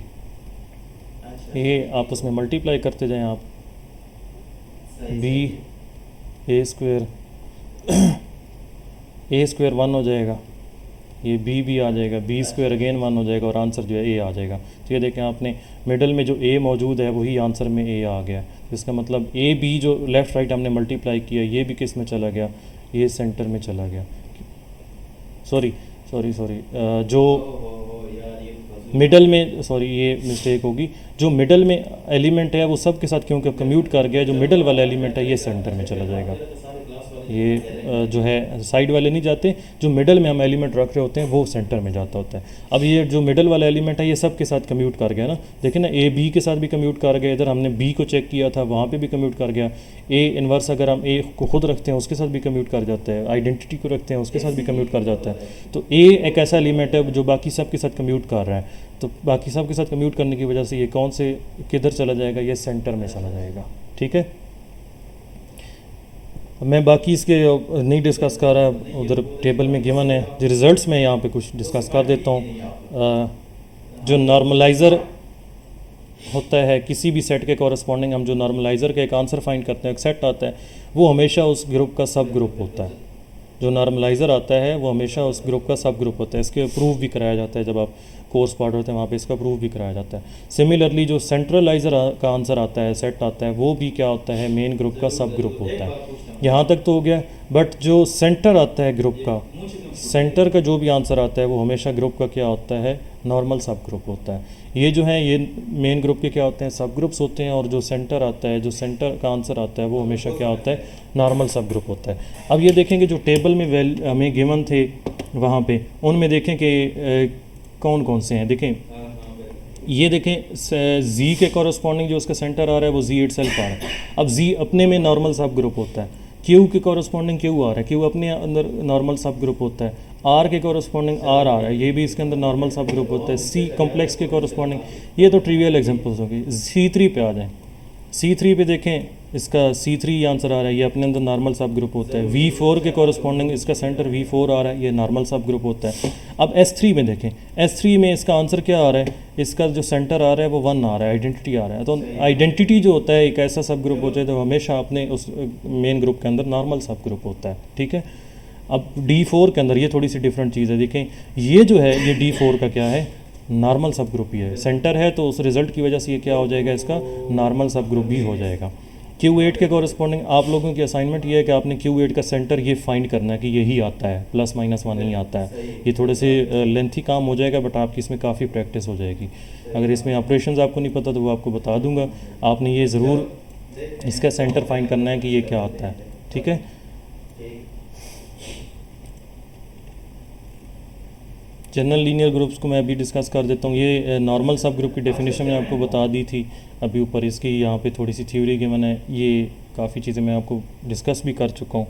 A आपस में मल्टीप्लाई करते जाएं आप, बी ए स्क्वायर 1 हो जाएगा, ये बी भी आ जाएगा, बी स्क्वायर अगेन 1 हो जाएगा, और आंसर जो है ए आ जाएगा। तो ये देखें, आपने मिडल में जो ए मौजूद है वही आंसर में ए आ गया। इसका मतलब ए बी जो लेफ़्ट राइट हमने मल्टीप्लाई किया, ये भी किस में चला गया, ये सेंटर में चला गया। सॉरी जो मिडल में, ये मिस्टेक होगी, जो मिडल में एलिमेंट है वो सब के साथ क्योंकि कम्यूट कर गया, जो मिडल वाला एलिमेंट है ये सेंटर में चला जाएगा। ये जो है साइड वाले नहीं जाते, जो मिडल में हम एलिमेंट रख रहे होते हैं वो सेंटर में जाता होता है। अब ये जो मिडल वाला एलिमेंट है ये सब के साथ कम्यूट कर गया ना, देखिए ना, ए बी के साथ भी कम्यूट कर गया, इधर हमने बी को चेक किया था वहाँ पे भी कम्यूट कर गया। ए इन्वर्स अगर हम ए को खुद रखते हैं उसके साथ भी कम्यूट कर जाता है, आइडेंटिटी को रखते हैं उसके साथ भी कम्यूट कर जाता है। तो ए एक ऐसा एलिमेंट है जो बाकी सब के साथ कम्यूट कर रहा है, तो बाकी सब के साथ कम्यूट करने की वजह से ये कौन से किधर चला जाएगा, ये सेंटर में चला जाएगा। ठीक है, मैं बाकी इसके नहीं डिस्कस कर रहा, उधर टेबल में गिवन है, जो रिज़ल्ट्स में यहाँ पे कुछ डिस्कस कर देता हूँ। जो नॉर्मलाइज़र होता है किसी भी सेट के कॉरस्पॉन्डिंग, हम जो नॉर्मलाइज़र का एक आंसर फाइंड करते हैं, एक सेट आता है, वो हमेशा उस ग्रुप का सब ग्रुप होता है। जो नॉर्मलाइज़र आता है वो हमेशा उस ग्रुप का सब ग्रुप होता है। इसके प्रूव भी कराया जाता है जब आप कोर्स पार्ट होते हैं वहाँ पे इसका प्रूफ भी कराया जाता है। सिमिलरली जो सेंट्रलाइजर का आंसर आता है, सेट आता है, वो भी क्या होता है, मेन ग्रुप का सब ग्रुप होता है। यहाँ तक तो हो गया, बट जो सेंटर आता है ग्रुप का, सेंटर का जो भी आंसर आता है वो हमेशा ग्रुप का क्या होता है, नॉर्मल सब ग्रुप होता है। ये जो है ये मेन ग्रुप के क्या होते हैं, सब ग्रुप्स होते हैं, और जो सेंटर आता है, जो सेंटर का आंसर आता है वो हमेशा क्या होता है, नॉर्मल सब ग्रुप होता है। अब ये देखेंगे जो टेबल में हमें गिवन थे वहाँ पे, उनमें देखें कि कौन कौन से हैं। देखें ये देखें जी के कॉरस्पॉन्डिंग जो उसका सेंटर आ रहा है वो जी इटसेल्फ आ रहा है। अब जी अपने में नॉर्मल सब ग्रुप होता है, क्यू के कॉरस्पॉन्डिंग क्यू आ रहा है, क्यू अपने अंदर नॉर्मल सब ग्रुप होता है, आर के कॉरस्पॉन्डिंग आर आ रहा है, ये भी इसके अंदर नॉर्मल सब ग्रुप होता है, सी कॉम्प्लेक्स के कॉरस्पॉन्डिंग, ये तो ट्रिवियल एग्जांपल्स होंगे। C3 पे आ जाएं, C3 पे देखें इसका C3 आंसर आ रहा है, ये अपने अंदर नॉर्मल सब ग्रुप होता है। V4 के कॉरस्पॉन्डिंग इसका सेंटर V4 आ रहा है, ये नॉर्मल सब ग्रुप होता है। अब S3 में देखें, S3 में इसका आंसर क्या आ रहा है, इसका जो सेंटर आ रहा है वो 1 आ रहा है, आइडेंटिटी आ रहा है। तो आइडेंटिटी जो होता है एक ऐसा सब ग्रुप होता है तो हमेशा अपने उस मेन ग्रुप के अंदर नॉर्मल सब ग्रुप होता है, ठीक है। अब D4 के अंदर ये थोड़ी सी डिफरेंट चीज़ है। देखें ये जो है ये D4 का क्या है, नॉर्मल सब ग्रुप ही है, सेंटर है तो उस रिज़ल्ट की वजह से ये क्या हो जाएगा, इसका नॉर्मल सब ग्रुप भी हो जाएगा। Q8 के कॉरस्पॉन्डिंग आप लोगों की असाइनमेंट ये है कि आपने Q8 का सेंटर ये फाइंड करना है कि यही आता है, ±1 ही आता है। ये थोड़े से लेंथी काम हो जाएगा बट आपकी इसमें काफ़ी प्रैक्टिस हो जाएगी। अगर इसमें ऑपरेशंस आपको नहीं पता तो वो आपको बता दूंगा, आपने ये ज़रूर इसका सेंटर फाइंड करना है कि ये क्या आता है, ठीक है। जनरल लीनियर ग्रुप्स को मैं अभी डिस्कस कर देता हूँ। ये नॉर्मल सब ग्रुप की डेफिनेशन मैंने आपको बता दी थी अभी ऊपर, इसकी यहाँ पे थोड़ी सी थ्योरी की मैंने ये काफ़ी चीज़ें मैं आपको डिस्कस भी कर चुका हूँ।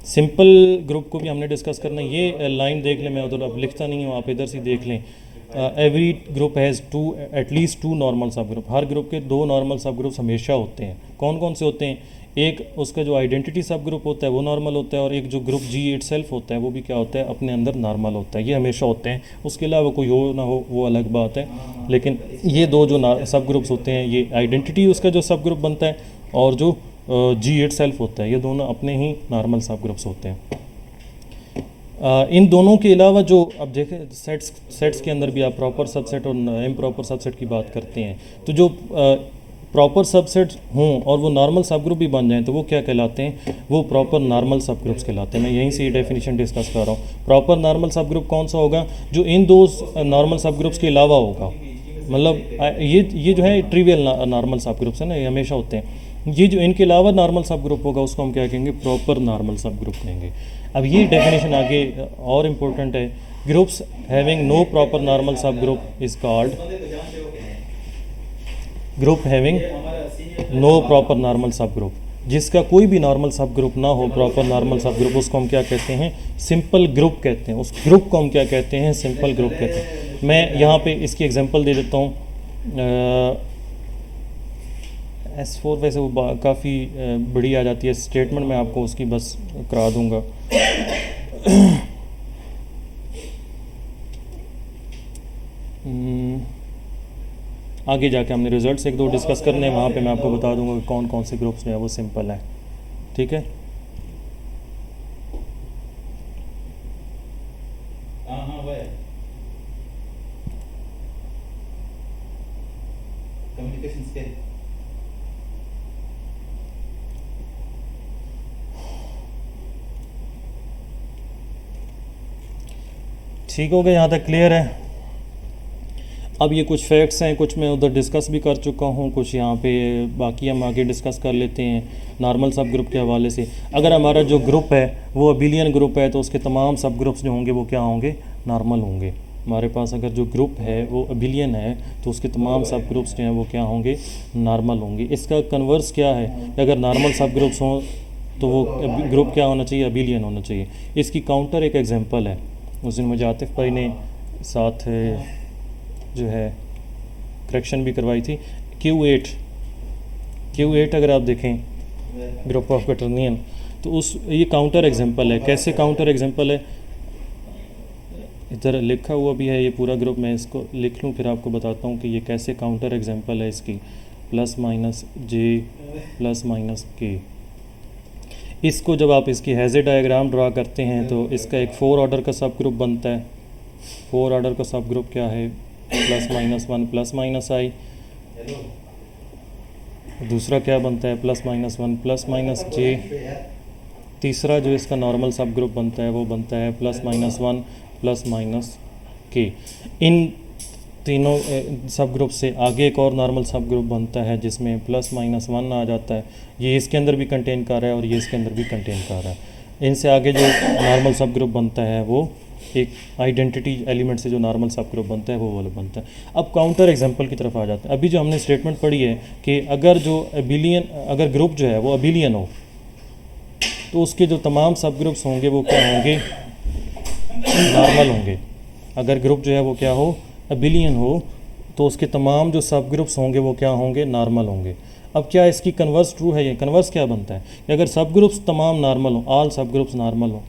सिंपल ग्रुप को भी हमने डिस्कस करना है। ये लाइन देख लें, मैं उधर अब लिखता नहीं हूँ, आप इधर से देख लें। Every group has at least to normal सब ग्रुप। हर ग्रुप के 2 नॉर्मल सब ग्रुप्स हमेशा होते हैं। कौन कौन से होते हैं, एक उसका जो आइडेंटिटी सब ग्रुप होता है वो नॉर्मल होता है, और एक जो ग्रुप जी इटसेल्फ होता है वो भी क्या होता है, अपने अंदर नॉर्मल होता है। ये हमेशा होते हैं, उसके अलावा कोई हो ना हो वो अलग बात है, लेकिन ये 2 जो सब ग्रुप्स होते हैं, ये आइडेंटिटी उसका जो सब ग्रुप बनता है और जो जी इटसेल्फ होता है, ये दोनों अपने ही नॉर्मल सब ग्रुप्स होते हैं। इन दोनों के अलावा जो अब देखें सेट्स के अंदर भी आप प्रॉपर सबसेट और इम्प्रॉपर सबसेट की बात करते हैं, तो जो प्रॉपर सबसेट हों और वो नॉर्मल सब ग्रुप भी बन जाएं तो वो क्या कहलाते हैं, वो प्रॉपर नॉर्मल सब ग्रुप्स कहलाते हैं। मैं यहीं से ये डेफिनेशन डिस्कस कर रहा हूँ। प्रॉपर नॉर्मल सब ग्रुप कौन सा होगा, जो इन 2 नॉर्मल सब ग्रुप्स के अलावा होगा। मतलब ये जो है ट्रिवियल नॉर्मल सब ग्रुप्स है ना, ये हमेशा होते हैं। ये जो इनके अलावा नॉर्मल सब ग्रुप होगा उसको हम क्या कहेंगे, प्रॉपर नॉर्मल सब ग्रुप कहेंगे। अब ये डेफिनेशन आगे और इम्पोर्टेंट है। Groups having no proper normal subgroup is called group having no proper normal subgroup. जिसका कोई भी नॉर्मल सब ग्रुप ना हो, प्रॉपर नॉर्मल सब ग्रुप, उसको हम क्या कहते हैं, सिंपल ग्रुप कहते हैं। उस ग्रुप को हम क्या कहते हैं, सिंपल ग्रुप कहते हैं। मैं यहाँ पे इसकी एग्जांपल दे देता हूँ। S4 वैसे वो काफ़ी बड़ी आ जाती है, स्टेटमेंट मैं आपको उसकी बस करा दूँगा। आगे जाके हमने रिजल्ट्स 1-2 डिस्कस करने हैं, वहाँ पे मैं आपको बता दूंगा कि कौन कौन से ग्रुप्स जो है वो सिंपल है, ठीक है। ठीक हो गया, यहाँ तक क्लियर है। अब ये कुछ फैक्ट्स हैं, कुछ मैं उधर डिस्कस भी कर चुका हूँ, कुछ यहाँ पे बाकी हम आगे डिस्कस कर लेते हैं नॉर्मल सब ग्रुप के हवाले से। अगर हमारा जो ग्रुप है वो अबिलियन ग्रुप है तो उसके तमाम सब ग्रुप्स जो होंगे वो क्या होंगे, नॉर्मल होंगे। हमारे पास अगर जो ग्रुप है वो अबिलियन है तो उसके तमाम सब ग्रुप्स जो हैं वो क्या होंगे, नॉर्मल होंगे। इसका कन्वर्स क्या है, अगर नॉर्मल सब ग्रुप्स हों तो वो ग्रुप क्या होना चाहिए, अबिलियन होना चाहिए। इसकी काउंटर एक एग्जांपल है, उस दिन मुझे आतिफ भाई ने साथ जो है करेक्शन भी करवाई थी। Q8 अगर आप देखें ग्रुप ऑफ क्वाटर्नियन तो उस ये काउंटर एग्जांपल है। कैसे काउंटर एग्जांपल है, इधर लिखा हुआ भी है ये पूरा ग्रुप, मैं इसको लिख लूँ फिर आपको बताता हूँ कि ये कैसे काउंटर एग्जांपल है इसकी। +-J +-K इसको जब आप इसकी हैज़े डायग्राम ड्रा करते हैं तो इसका एक 4 ऑर्डर का सब ग्रुप बनता है। 4 ऑर्डर का सब ग्रुप क्या है, +-1 +-i। दूसरा क्या बनता है, +-1 +-j। तीसरा जो इसका नॉर्मल सब ग्रुप बनता है वो बनता है +-1 +-k। इन तीनों सब ग्रुप से आगे एक और नॉर्मल सब ग्रुप बनता है जिसमें +-1 आ जाता है। ये इसके अंदर भी कंटेन कर रहा है और ये इसके अंदर भी कंटेन कर रहा है। इनसे आगे जो नॉर्मल सब ग्रुप बनता है वो एक आइडेंटिटी एलिमेंट से जो नॉर्मल सब ग्रुप बनता है वो वाला बनता है। अब काउंटर एग्जांपल की तरफ आ जाते हैं। अभी जो हमने स्टेटमेंट पढ़ी है कि अगर जो अबिलियन, अगर ग्रुप जो है वो अबिलियन हो तो उसके जो तमाम सब ग्रुप्स होंगे वो क्या होंगे, नॉर्मल होंगे। अगर ग्रुप जो है वो क्या हो, अबिलियन हो, तो उसके तमाम जो सब ग्रुप्स होंगे वो क्या होंगे, नॉर्मल होंगे। अब क्या इसकी कन्वर्स ट्रू है, ये कन्वर्स क्या बनता है कि अगर सब ग्रुप्स तमाम नॉर्मल हो, ऑल सब ग्रुप्स नॉर्मल हो,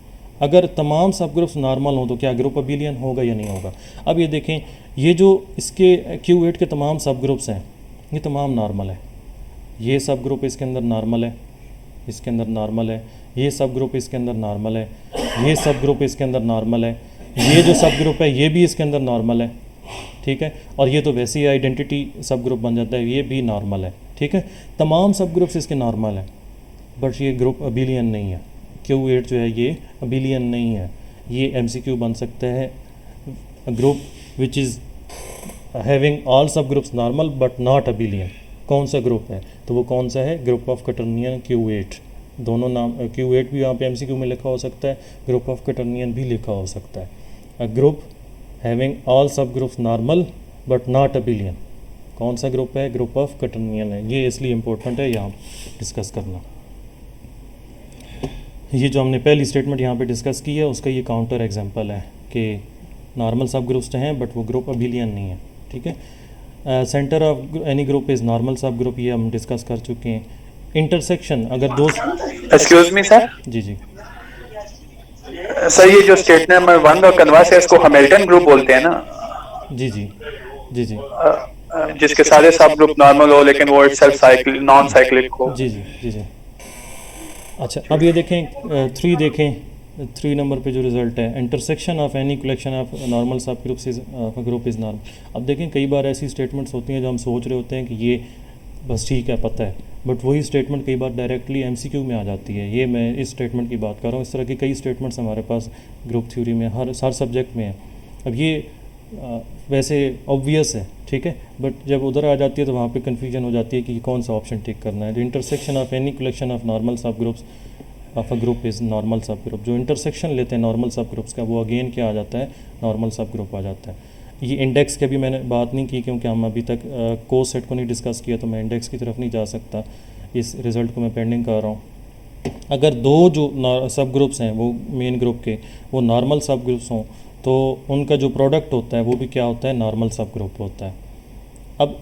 अगर तमाम सब ग्रुप्स नॉर्मल हो तो क्या ग्रुप अबिलियन होगा या नहीं होगा। अब ये देखें, ये जो इसके Q8 के तमाम सब ग्रुप्स हैं ये तमाम नॉर्मल है। ये सब ग्रुप इसके अंदर नॉर्मल है, इसके अंदर नॉर्मल है, ये सब ग्रुप इसके अंदर नॉर्मल है, ये सब ग्रुप इसके अंदर नॉर्मल है, ये जो सब ग्रुप है ये भी इसके अंदर नॉर्मल है, ठीक है। और ये तो वैसे ही आइडेंटिटी सब ग्रुप बन जाता है, ये भी नॉर्मल है, ठीक है। तमाम सब ग्रुप्स इसके नॉर्मल है, बट ये ग्रुप अबिलियन नहीं है। Q8 जो है ये अबिलियन नहीं है। ये MCQ बन सकता है, group which is having all subgroups normal but not abelian. कौन सा ग्रुप है, तो वो कौन सा है, ग्रुप ऑफ क्वाटर्नियन Q8। दोनों नाम Q8 भी यहाँ पे MCQ में लिखा हो सकता है, ग्रुप ऑफ क्वाटर्नियन भी लिखा हो सकता है। A group having all subgroups normal but not abelian, कौन सा ग्रुप है, ग्रुप ऑफ क्वाटर्नियन है। ये इसलिए इम्पोर्टेंट है यहाँ डिस्कस करना। ये जो हमने पहली स्टेटमेंट यहाँ पे डिस्कस की है उसका ये काउंटर एग्जांपल है कि नॉर्मल सब ग्रुप्स तो हैं बट वो ग्रुप अबिलियन नहीं है, ठीक है। Centre of any group is normal सब ग्रुप, ये हम डिस्कस कर चुके हैं। इंटरसेक्शन, अगर दो, एक्सक्यूज मी सर, जी जी सर ये जो स्टेट नंबर 1 और कन्वर्स है इसको हैमिल्टन ग्रुप बोलते हैं ना, जी जी जी जी जिसके सारे सब ग्रुप नॉर्मल हो लेकिन वो इटसेल्फ साइक्लिक नॉन साइक्लिक हो। जी जी जी जी। अच्छा, अब ये देखें 3 देखें, 3 नंबर पे जो रिजल्ट है, intersection of any collection of normal subgroups is group is normal. अब देखें कई बार ऐसी स्टेटमेंट्स होती हैं जो हम सोच रहे होते हैं कि ये बस ठीक है, पता है, बट वही स्टेटमेंट कई बार डायरेक्टली MCQ में आ जाती है। ये मैं इस स्टेटमेंट की बात कर रहा हूँ। इस तरह की कई स्टेटमेंट्स हमारे पास ग्रुप थ्योरी में हर सब्जेक्ट में है। अब ये वैसे ऑब्वियस है, ठीक है, बट जब उधर आ जाती है तो वहाँ पे कन्फ्यूजन हो जाती है कि कौन सा ऑप्शन टिक करना है। Intersection of any collection of normal subgroups of a group is normal subgroup. जो इंटरसेक्शन लेते हैं नॉर्मल सब ग्रुप्स का वो अगेन क्या आ जाता है, नॉर्मल सब ग्रुप आ जाता है। ये इंडेक्स की भी मैंने बात नहीं की क्योंकि हम अभी तक कोर्स सेट को नहीं डिस्कस किया, तो मैं इंडेक्स की तरफ नहीं जा सकता। इस रिज़ल्ट को मैं पेंडिंग कर रहा हूँ। अगर दो जो सब ग्रुप्स हैं वो मेन ग्रुप के वो नॉर्मल सब ग्रुप्स हों तो उनका जो प्रोडक्ट होता है वो भी क्या होता है, नॉर्मल सब ग्रुप होता है। अब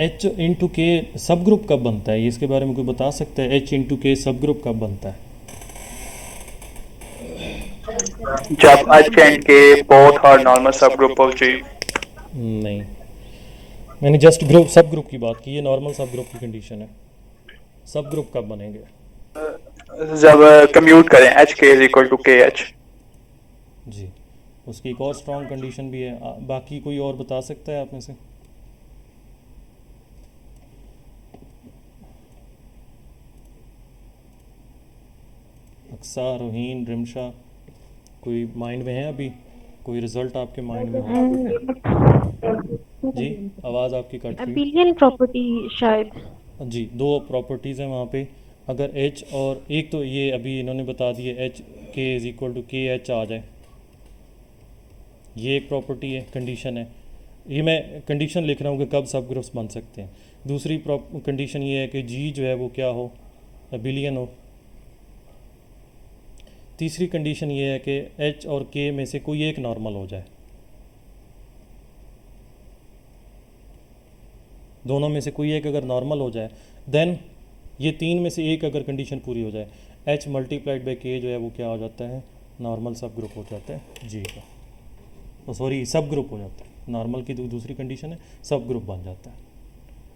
H इंटू के सब ग्रुप कब बनता है, ये इसके बारे में कोई बता सकता है। H इंटू के सब ग्रुप कब बनता है? जब H and K both are normal subgroup of G। नहीं, मैंने जस्ट ग्रुप सब ग्रुप की बात की, ये नॉर्मल सब ग्रुप की कंडीशन है। सब ग्रुप कब बनेंगे? जब कम्यूट करें HK is equal to KH। जी, उसकी एक और स्ट्रॉन्ग कंडीशन भी है। बाकी कोई और बता सकता है आप में से? अक्सा, रोहीन, रिमशा, कोई माइंड में है अभी? कोई रिजल्ट आपके माइंड में हो? जी, आवाज़ आपकी कट रही है। अबिलियन प्रॉपर्टी शायद। जी, 2 प्रॉपर्टीज़ हैं वहाँ पे। अगर H और एक तो ये अभी इन्होंने बता दिए H K is equal to KH आ जाए, ये एक प्रॉपर्टी है, कंडीशन है। ये मैं कंडीशन लिख रहा हूँ कि कब सब ग्रुप्स बन सकते हैं। दूसरी कंडीशन ये है कि G जो है वो क्या हो, अबिलियन हो। तीसरी कंडीशन ये है कि H और K में से कोई एक नॉर्मल हो जाए, दोनों में से कोई एक अगर नॉर्मल हो जाए, देन ये 3 में से एक अगर कंडीशन पूरी हो जाए, H मल्टीप्लाइड बाई K जो है वो क्या हो जाता है, नॉर्मल सब ग्रुप हो जाता है G का। तो सॉरी, सब ग्रुप हो जाता है। नॉर्मल की दूसरी कंडीशन है, सब ग्रुप बन जाता है।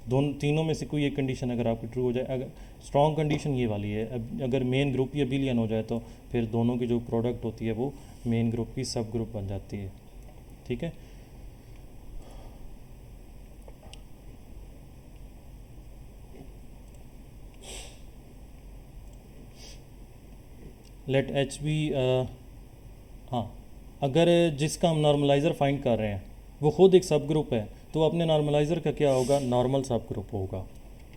तीनों में से कोई एक कंडीशन अगर आपकी ट्रू हो जाए, अगर स्ट्रॉन्ग कंडीशन ये वाली है, अगर मेन ग्रुप ही अबिलियन हो जाए तो फिर दोनों की जो प्रोडक्ट होती है वो मेन ग्रुप की सब ग्रुप बन जाती है। ठीक है, लेट एच बी, हाँ, अगर जिसका हम नॉर्मलाइज़र फाइंड कर रहे हैं वो खुद एक सब ग्रुप है तो अपने नॉर्मलाइज़र का क्या होगा, नॉर्मल सब ग्रुप होगा।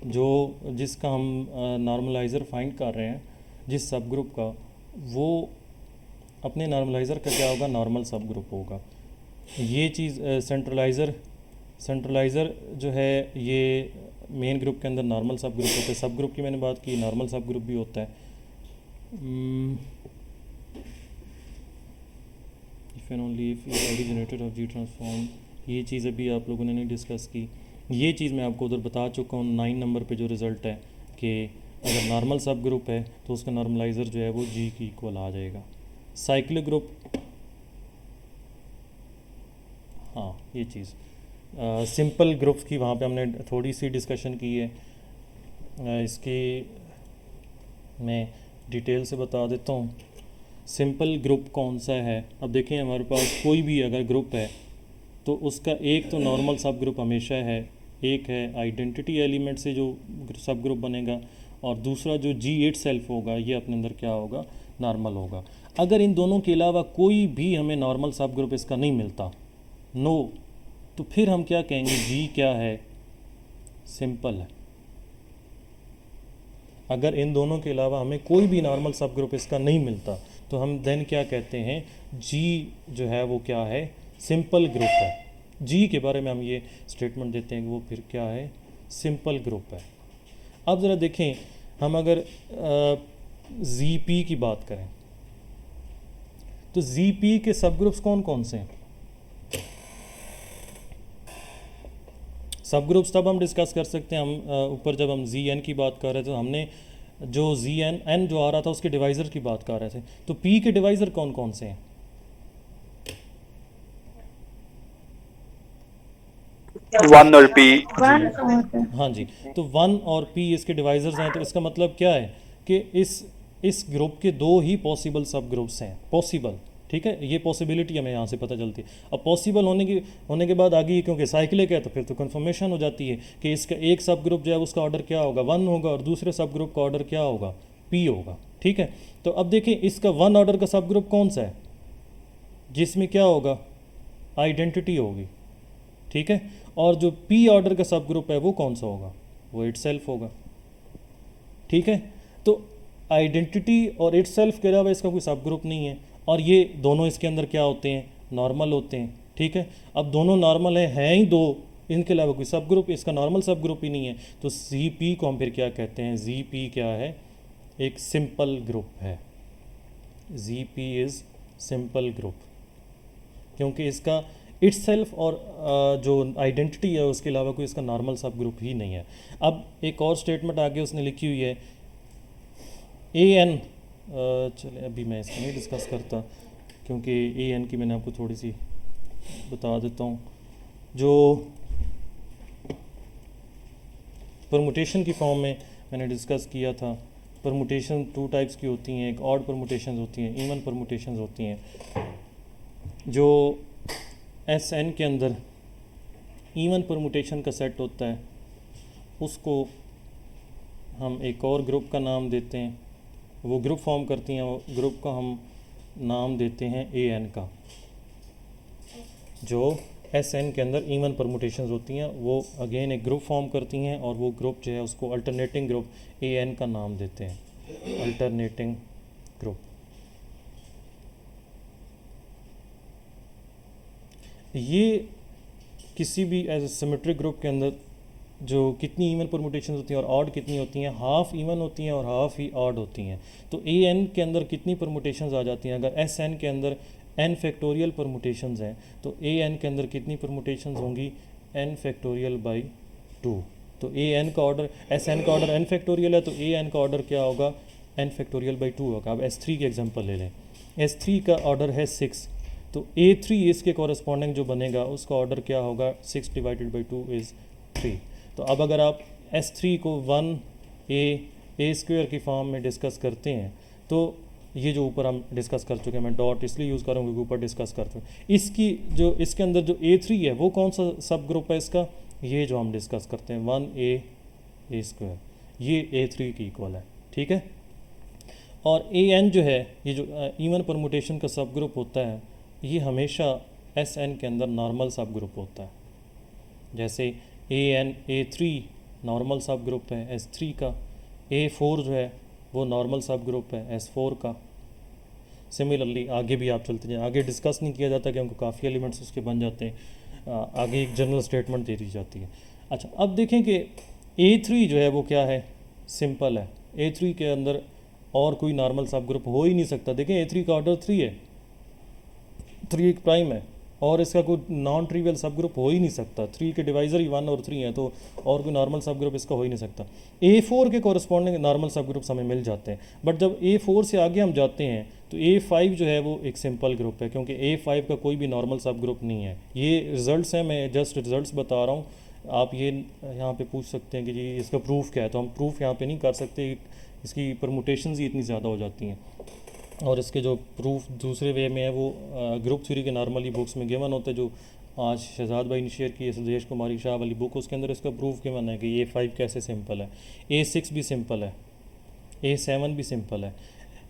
जो जिसका हम नॉर्मलाइज़र फाइंड कर रहे हैं जिस सब ग्रुप का, वो अपने नॉर्मलाइज़र का क्या होगा, नॉर्मल सब ग्रुप होगा। ये चीज़ सेंट्रलाइज़र जो है ये मेन ग्रुप के अंदर नॉर्मल सब ग्रुप होता है। सब ग्रुप की मैंने बात की, नॉर्मल सब ग्रुप भी होता है। If and only if ID generated of G transform, ये चीज़ अभी आप लोगों ने नहीं डिस्कस की। ये चीज़ मैं आपको उधर बता चुका हूँ 9 नंबर पे जो रिज़ल्ट है कि अगर नॉर्मल सब ग्रुप है तो उसका नॉर्मलाइज़र जो है वो जी की इक्वल आ जाएगा। साइक्लिक ग्रुप, हाँ ये चीज़ सिंपल ग्रुप्स की वहाँ पे हमने थोड़ी सी डिस्कशन की है, इसकी मैं डिटेल से बता देता हूँ। सिंपल ग्रुप कौन सा है, अब देखें हमारे पास कोई भी अगर ग्रुप है तो उसका एक तो नॉर्मल सब ग्रुप हमेशा है, एक है आइडेंटिटी एलिमेंट से जो सब ग्रुप बनेगा, और दूसरा जो जी इट सेल्फ होगा ये अपने अंदर क्या होगा, नॉर्मल होगा। अगर इन दोनों के अलावा कोई भी हमें नॉर्मल सब ग्रुप इसका नहीं मिलता, नो, तो फिर हम क्या कहेंगे, जी क्या है, सिंपल है। अगर इन दोनों के अलावा हमें कोई भी नॉर्मल सब ग्रुप इसका नहीं मिलता तो हम देन क्या कहते हैं, जी जो है वो क्या है, सिंपल ग्रुप है। जी के बारे में हम ये स्टेटमेंट देते हैं कि वो फिर क्या है, सिंपल ग्रुप है। अब ज़रा देखें, हम अगर जी पी की बात करें तो जी पी के सब ग्रुप्स कौन कौन से हैं। सब ग्रुप्स तब हम डिस्कस कर सकते हैं, हम ऊपर जब हम जी एन की बात कर रहे थे तो हमने जो जी एन जो आ रहा था उसके डिवाइज़र की बात कर रहे थे। तो पी के डिवाइज़र कौन कौन से हैं, 1 और P। हाँ जी, तो 1 और P इसके डिवाइज़र्स हैं। तो इसका मतलब क्या है कि इस ग्रुप के दो ही पॉसिबल सब ग्रुप्स हैं, पॉसिबल, ठीक है, ये पॉसिबिलिटी हमें यहाँ से पता चलती है। अब पॉसिबल होने के बाद आगे क्योंकि साइक्लिक है तो फिर तो कन्फर्मेशन हो जाती है कि इसका एक सब ग्रुप जो है उसका ऑर्डर क्या होगा, 1 होगा, और दूसरे सब ग्रुप का ऑर्डर क्या होगा, P होगा। ठीक है, तो अब देखिए इसका 1 ऑर्डर का सब ग्रुप कौन सा है, जिसमें क्या होगा, आइडेंटिटी होगी। ठीक है, और जो P ऑर्डर का सब ग्रुप है वो कौन सा होगा, वो इटसेल्फ होगा। ठीक है, तो आइडेंटिटी और इटसेल्फ के अलावा इसका कोई सब ग्रुप नहीं है, और ये दोनों इसके अंदर क्या होते हैं, नॉर्मल होते हैं। ठीक है, अब दोनों नॉर्मल हैं ही दो, इनके अलावा कोई सब ग्रुप, इसका नॉर्मल सब ग्रुप ही नहीं है, तो जी पी को हम फिर क्या कहते हैं, जी पी क्या है, एक सिंपल ग्रुप है। G P is simple group, क्योंकि इसका इटसेल्फ और जो आइडेंटिटी है उसके अलावा कोई इसका नॉर्मल सब ग्रुप ही नहीं है। अब एक और स्टेटमेंट आगे उसने लिखी हुई है, ए एन, चले अभी मैं इसको नहीं डिस्कस करता क्योंकि ए एन की मैंने आपको थोड़ी सी बता देता हूँ। जो परमुटेशन की फॉर्म में मैंने डिस्कस किया था, परमुटेशन 2 टाइप्स की होती हैं, एक ऑड परमुटेशन होती हैं, इवन परमुटेशन होती हैं। जो एस एन के अंदर इवन परमुटेशन का सेट होता है उसको हम एक और ग्रुप का नाम देते हैं, वो ग्रुप फॉर्म करती हैं, वो ग्रुप का हम नाम देते हैं ए एन का। जो एस एन के अंदर इवन परमुटेशंस होती हैं वो अगेन एक ग्रुप फॉर्म करती हैं, और वो ग्रुप जो है उसको अल्टरनेटिंग ग्रुप ए एन का नाम देते हैं, अल्टरनेटिंग ग्रुप। ये किसी भी एज सिमेट्रिक ग्रुप के अंदर जो कितनी इवन परमुटेशंस होती हैं और ऑड कितनी होती हैं, हाफ इवन होती हैं और हाफ ही ऑड होती हैं। तो ए एन के अंदर कितनी परमुटेशंस आ जाती हैं, अगर एस एन के अंदर एन फैक्टोरियल परमुटेशंस हैं तो ए एन के अंदर कितनी परमुटेशंस होंगी, एन फैक्टोरियल बाई 2। तो ए एन का ऑर्डर, एस एन का ऑर्डर एन फैक्टोरियल है तो ए एन का ऑर्डर क्या होगा, एन फैक्टोरियल बाई 2 होगा। अब S3 की एग्जांपल ले लें, S3 का ऑर्डर है 6, तो A3 इसके कॉरस्पॉन्डिंग जो बनेगा उसका ऑर्डर क्या होगा, 6 डिवाइडेड बाई 2 इज़ 3। तो अब अगर आप S3 को 1a² की फॉर्म में डिस्कस करते हैं तो ये जो ऊपर हम डिस्कस कर चुके हैं, मैं डॉट इसलिए यूज़ करूँगा क्योंकि ऊपर डिस्कस कर चुके हैं। इसकी जो इसके अंदर जो A3 है वो कौन सा सब ग्रुप है इसका, ये जो हम डिस्कस करते हैं 1a², ये A3 की इक्वल है, ठीक है। और AN जो है, ये जो इवन परमुटेशन का सब ग्रुप होता है, ये हमेशा SN के अंदर नॉर्मल सब ग्रुप होता है। जैसे A3 नॉर्मल सब ग्रुप है S3 का, A4 जो है वो नॉर्मल सब ग्रुप है S4 का। सिमिलरली आगे भी आप चलते जाएं, आगे डिस्कस नहीं किया जाता क्योंकि काफ़ी एलिमेंट्स उसके बन जाते हैं, आगे एक जनरल स्टेटमेंट दे दी जाती है। अच्छा, अब देखें कि A3 जो है वो क्या है, सिंपल है। A3 के अंदर और कोई नॉर्मल सब ग्रुप हो ही नहीं सकता। देखें A3 का ऑर्डर 3 है, 3 एक प्राइम है और इसका कोई नॉन ट्रिवियल सब ग्रुप हो ही नहीं सकता। 3 के डिवाइज़र ही 1 और 3 है, तो और कोई नॉर्मल सब ग्रुप इसका हो ही नहीं सकता। A4 के कॉरस्पॉन्डिंग नॉर्मल सब ग्रुप्स हमें मिल जाते हैं, बट जब A4 से आगे हम जाते हैं तो A5 जो है वो एक सिंपल ग्रुप है, क्योंकि A5 का कोई भी नॉर्मल सब ग्रुप नहीं है। ये रिज़ल्ट्स हैं, मैं जस्ट रिज़ल्ट्स बता रहा हूँ। आप ये यहाँ पे पूछ सकते हैं कि जी इसका प्रूफ क्या है, तो हम प्रूफ यहाँ पे नहीं कर सकते, इसकी परमुटेशंस ही इतनी ज़्यादा हो जाती हैं। और इसके जो प्रूफ दूसरे वे में है वो ग्रुप थ्योरी के नॉर्मली बुक्स में गिवन होते हैं, जो आज शहजाद भाई ने शेयर की सुदेश कुमारी शाह वाली बुक, उसके अंदर इसका प्रूफ गिवन है कि A5 कैसे सिंपल है, A6 भी सिंपल है, A7 भी सिंपल है।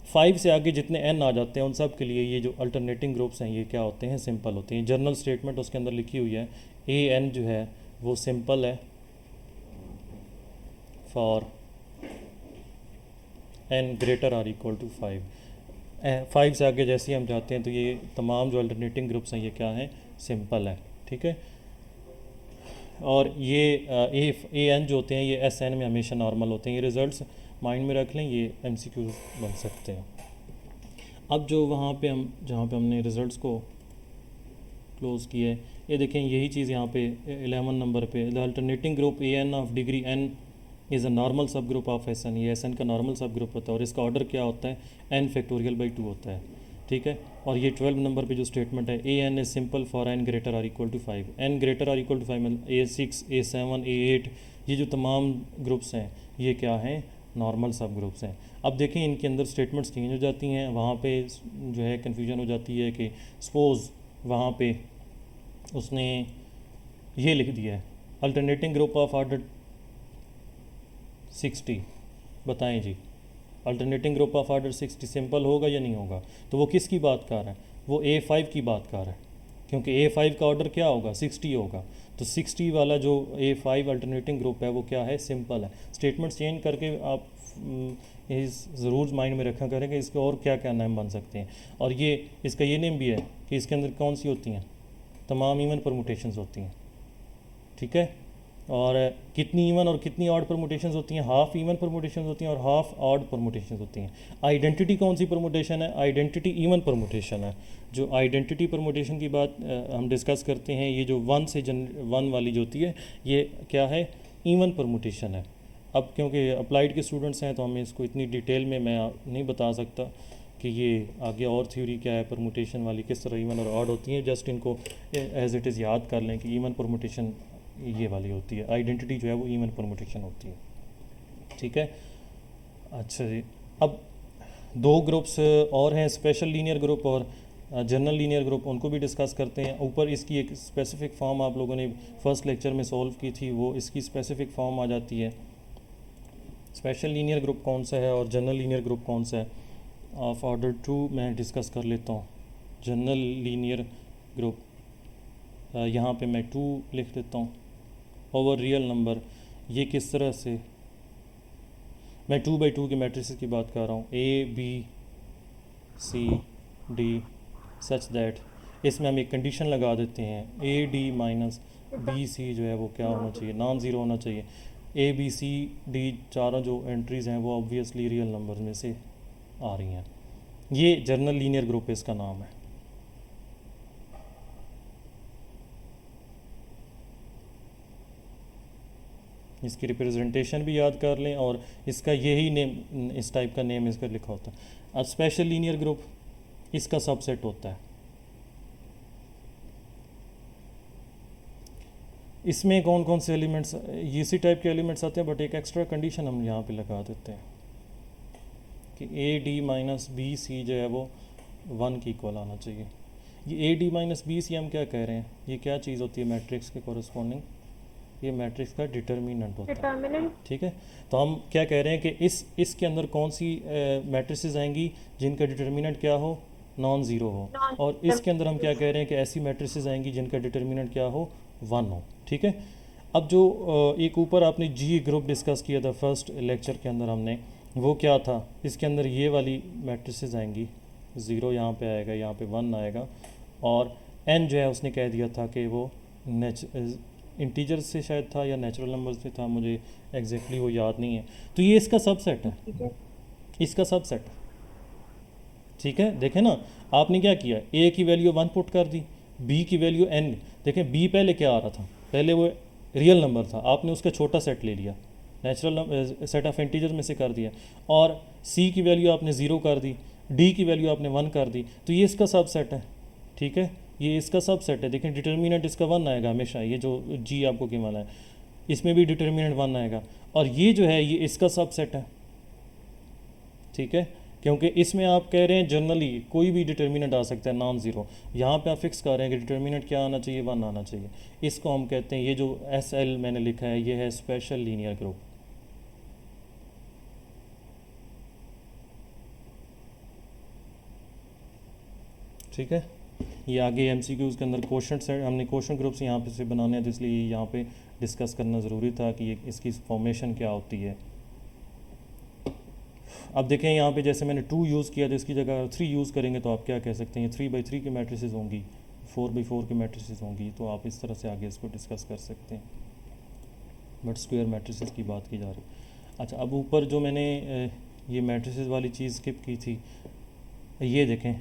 5 से आगे जितने n आ जाते हैं उन सब के लिए ये जो अल्टरनेटिंग ग्रुप्स हैं ये क्या होते हैं, सिंपल होते हैं। जर्नल स्टेटमेंट उसके अंदर लिखी हुई है, AN जो है वो सिंपल है for n greater or equal to 5। 5 से आगे जैसे ही हम जाते हैं तो ये तमाम जो अल्टरनेटिंग ग्रुप्स हैं ये क्या हैं, सिंपल है, ठीक है। और ये AN जो होते हैं ये SN में हमेशा नॉर्मल होते हैं। ये रिज़ल्ट्स माइंड में रख लें, ये MCQ बन सकते हैं। अब जो वहाँ पे हम जहाँ पे हमने रिज़ल्ट्स को क्लोज़ किया है, ये देखें यही चीज़ यहाँ पे 11 नंबर पे, the alternating group AN of degree n is a normal subgroup of SN। ये SN का नॉर्मल सब ग्रुप होता है और इसका ऑर्डर क्या होता है, n फैक्टोरियल बाई 2 होता है, ठीक है। और ये 12 नंबर पे जो स्टेटमेंट है, AN is simple for n greater or equal to 5। n greater or equal to 5 मतलब A6, A7, A8, ये जो तमाम ग्रुप्स हैं ये क्या हैं, नॉर्मल सब ग्रुप्स हैं। अब देखें इनके अंदर स्टेटमेंट्स चेंज हो जाती हैं, वहाँ पे जो है कन्फ्यूजन हो जाती है कि सपोज़ वहाँ पे उसने ये लिख दिया है अल्टरनेटिंग ग्रुप ऑफ ऑर्डर 60, बताएं जी alternating group of order 60 simple होगा या नहीं होगा। तो वो किसकी बात कर रहा है, वो A5 की बात कर रहा है, क्योंकि A5 का ऑर्डर क्या होगा, 60 होगा। तो 60 वाला जो A5 अल्टरनेटिंग ग्रुप है वो क्या है, सिंपल है। स्टेटमेंट चेंज करके आप इस ज़रूर माइंड में रखा करें कि इसके और क्या क्या नेम बन सकते हैं। और ये इसका ये नेम भी है कि इसके अंदर कौन सी होती हैं, तमाम इवन परमुटेशंस होती हैं, ठीक है। और कितनी इवन और कितनी ऑड परमुटेशंस होती हैं, हाफ इवन परमुटेशंस होती हैं और हाफ ऑड परमुटेशंस होती हैं। आइडेंटिटी कौन सी परमुटेशन है, आइडेंटिटी इवन परमुटेशन है। जो आइडेंटिटी परमुटेशन की बात हम डिस्कस करते हैं, ये जो 1 से 1 वाली जो होती है ये क्या है, इवन परमुटेशन है। अब क्योंकि अप्लाइड के स्टूडेंट्स हैं तो हमें इसको इतनी डिटेल में मैं नहीं बता सकता कि ये आगे और थ्योरी क्या है परमुटेशन वाली, किस तरह इवन और ऑड होती हैं। जस्ट इनको एज इट इज़ याद कर लें कि इवन परमुटेशन ये वाली होती है, आइडेंटिटी जो है वो इवन परमुटेशन होती है, ठीक है। अच्छा जी, अब 2 ग्रुप्स और हैं, स्पेशल लीनियर ग्रुप और जनरल लीनियर ग्रुप, उनको भी डिस्कस करते हैं। ऊपर इसकी एक स्पेसिफिक फॉर्म आप लोगों ने फर्स्ट लेक्चर में सॉल्व की थी, वो इसकी स्पेसिफिक फॉर्म आ जाती है। स्पेशल लीनियर ग्रुप कौन सा है और जनरल लीनियर ग्रुप कौन सा है, ऑफ ऑर्डर 2 मैं डिस्कस कर लेता हूँ। जनरल लीनियर ग्रुप यहाँ पे मैं 2 लिख देता हूँ ओवर रियल नंबर। ये किस तरह से, मैं 2/2 की मैट्रिसेस की बात कर रहा हूँ, A B C D such that इसमें हम एक कंडीशन लगा देते हैं AD माइनस BC जो है वो क्या होना चाहिए, नॉन ज़ीरो होना चाहिए। ABCD चारों जो एंट्रीज़ हैं वो ऑब्वियसली रियल नंबर में से आ रही हैं। ये जनरल लीनियर ग्रुप इसका नाम है। इसकी रिप्रेजेंटेशन भी याद कर लें और इसका यही नेम, इस टाइप का नेम इसका लिखा होता है। अब स्पेशल लीनियर ग्रुप इसका सबसेट होता है। इसमें कौन कौन से एलिमेंट्स इसी टाइप के एलिमेंट्स आते हैं, बट एक एक्स्ट्रा कंडीशन हम यहाँ पे लगा देते हैं कि A D minus B C जो है वो 1 की इक्वल आना चाहिए। ये A D minus B C हम क्या कह रहे हैं, ये क्या चीज़ होती है मैट्रिक्स के कॉरस्पॉन्डिंग, ये मैट्रिक्स का डिटर्मिनेंट होता है, डिटर्मिनेंट। ठीक है। तो हम क्या कह रहे हैं कि इसके अंदर कौन सी मैट्रिसेस आएंगी जिनका डिटर्मिनेंट क्या हो, नॉन ज़ीरो हो, और इसके अंदर हम क्या कह रहे हैं कि ऐसी मैट्रिसेस आएंगी जिनका डिटर्मिनेंट क्या हो, 1 हो, ठीक है। अब जो एक ऊपर आपने जी ग्रुप डिस्कस किया था फर्स्ट लेक्चर के अंदर हमने, वो क्या था, इसके अंदर ये वाली मैट्रिसेस आएंगी, 0 यहाँ पे आएगा, यहाँ पे 1 आएगा, और n जो है उसने कह दिया था कि वो इंटीजर से शायद था या नेचुरल नंबर से था, मुझे एग्जैक्टली वो याद नहीं है। तो ये इसका सबसेट है, इसका सबसेट, ठीक है। देखें ना, आपने क्या किया, a की वैल्यू 1 पुट कर दी, b की वैल्यू n, देखें b पहले क्या आ रहा था, पहले वो रियल नंबर था, आपने उसका छोटा सेट ले लिया, नेचुरल सेट ऑफ इंटीजर में से कर दिया, और c की वैल्यू आपने 0 कर दी, d की वैल्यू आपने 1 कर दी, तो ये इसका सबसेट है, ठीक है, ये इसका सबसेट है। देखें डिटर्मिनेंट इसका 1 आएगा हमेशा, ये जो g आपको क्यों वाला है इसमें भी डिटर्मिनेंट 1 आएगा, और ये जो है ये इसका सबसेट है, ठीक है, क्योंकि इसमें आप कह रहे हैं जनरली कोई भी डिटर्मिनेंट आ सकता है नॉन ज़ीरो, यहाँ पे आप फिक्स कर रहे हैं कि डिटर्मिनेंट क्या आना चाहिए, 1 आना चाहिए। इसको हम कहते हैं, ये जो SL मैंने लिखा है ये है स्पेशल लीनियर ग्रुप, ठीक है। ये आगे MCQs के अंदर क्वेश्चन सेट, हमने क्वेश्चन ग्रुप्स यहाँ पे से बनाने हैं, तो इसलिए यहाँ पे डिस्कस करना ज़रूरी था कि ये इसकी फॉर्मेशन क्या होती है। अब देखें यहाँ पे जैसे मैंने 2 यूज़ किया, तो इसकी जगह 3 यूज़ करेंगे तो आप क्या कह सकते हैं, 3/3 की मैट्रिसेस होंगी, 4/4 की मैट्रिसेस होंगी, तो आप इस तरह से आगे इसको डिस्कस कर सकते हैं, बट स्क्वायर मैट्रिसेस की बात की जा रही है। अच्छा, अब ऊपर जो मैंने ये मैट्रिसेस वाली चीज़ स्किप की थी, ये देखें,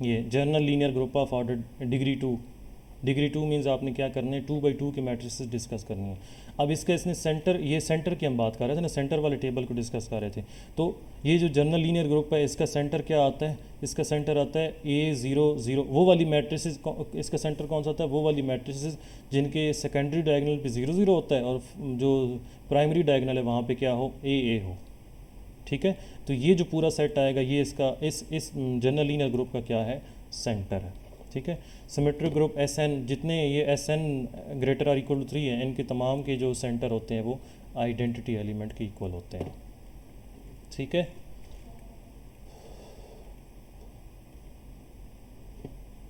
ये general linear group of order degree 2 means आपने क्या करना है, 2/2 के मैट्रिसेस डिस्कस करनी है। अब इसका इसने सेंटर, ये सेंटर की हम बात कर रहे थे ना, सेंटर वाले टेबल को डिस्कस कर रहे थे, तो ये जो जनरल लीनियर ग्रुप है इसका सेंटर क्या आता है, इसका सेंटर आता है A0 वो वाली मैट्रिसेस, इसका सेंटर कौन सा आता है, वो वाली मैट्रिसेस जिनके सेकेंडरी डायगोनल पे 0 होता है और जो प्राइमरी डायगोनल है वहाँ पे क्या हो, AA हो, ठीक है। तो ये जो पूरा सेट आएगा ये इसका इस जनरल लीनियर ग्रुप का क्या है, सेंटर है, ठीक है। सिमेट्रिक ग्रुप SN, जितने ये SN greater or equal to 3 है, इनके तमाम के जो सेंटर होते हैं वो आइडेंटिटी एलिमेंट के इक्वल होते हैं, ठीक है।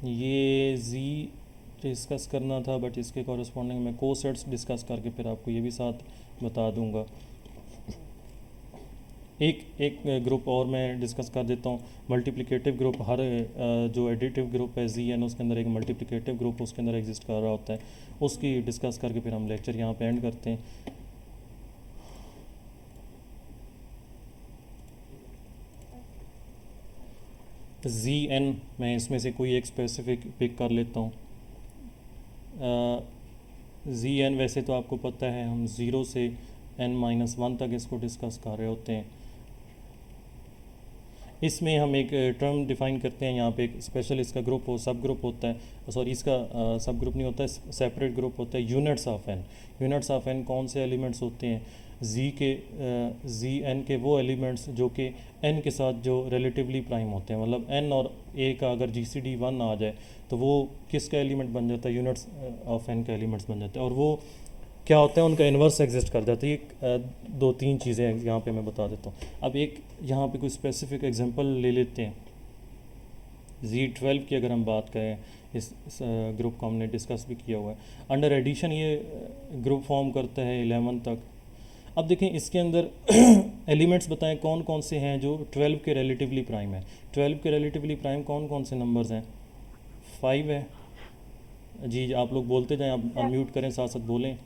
ये Z डिस्कस करना था, बट इसके कॉरस्पॉन्डिंग मैं कोसेट्स डिस्कस करके फिर आपको ये भी साथ बता दूंगा। एक ग्रुप और मैं डिस्कस कर देता हूँ, मल्टीप्लिकेटिव ग्रुप, हर जो एडिटिव ग्रुप है ZN उसके अंदर एक मल्टीप्लिकेटिव ग्रुप उसके अंदर एग्जिस्ट कर रहा होता है, उसकी डिस्कस करके फिर हम लेक्चर यहाँ पे एंड करते हैं। ZN मैं इसमें से कोई एक स्पेसिफिक पिक कर लेता हूँ। ZN वैसे तो आपको पता है हम 0 से n-1 तक इसको डिस्कस कर रहे होते हैं। इसमें हम एक टर्म डिफाइन करते हैं, यहाँ पे एक स्पेशल इसका ग्रुप हो, सब ग्रुप होता है, सॉरी इसका सब ग्रुप नहीं होता है, सेपरेट ग्रुप होता है, units of n। Units of n कौन से एलिमेंट्स होते हैं, ZN के वो एलिमेंट्स जो कि n के साथ जो रिलेटिवली प्राइम होते हैं, मतलब n और a का अगर GCD 1 आ जाए तो वो किसका एलिमेंट बन जाता है, यूनिट्स ऑफ n का एलिमेंट्स बन जाते हैं, और वो क्या होता है, उनका इन्वर्स एग्जिस्ट कर जाती है। 2-3 चीज़ें यहाँ पे मैं बता देता हूँ। अब एक यहाँ पे कोई स्पेसिफिक एग्जांपल ले लेते हैं। Z12 की अगर हम बात करें, इस ग्रुप को हमने डिस्कस भी किया हुआ है। अंडर एडिशन ये ग्रुप फॉर्म करता है 11 तक। अब देखें इसके अंदर एलिमेंट्स बताएं कौन कौन से हैं जो 12 के रिलेटिवली प्राइम है। 12 के रिलेटिवली प्राइम कौन कौन से नंबर्स हैं, 5 है जी, आप लोग बोलते जाएं, आप अनम्यूट करें, साथ साथ बोलें।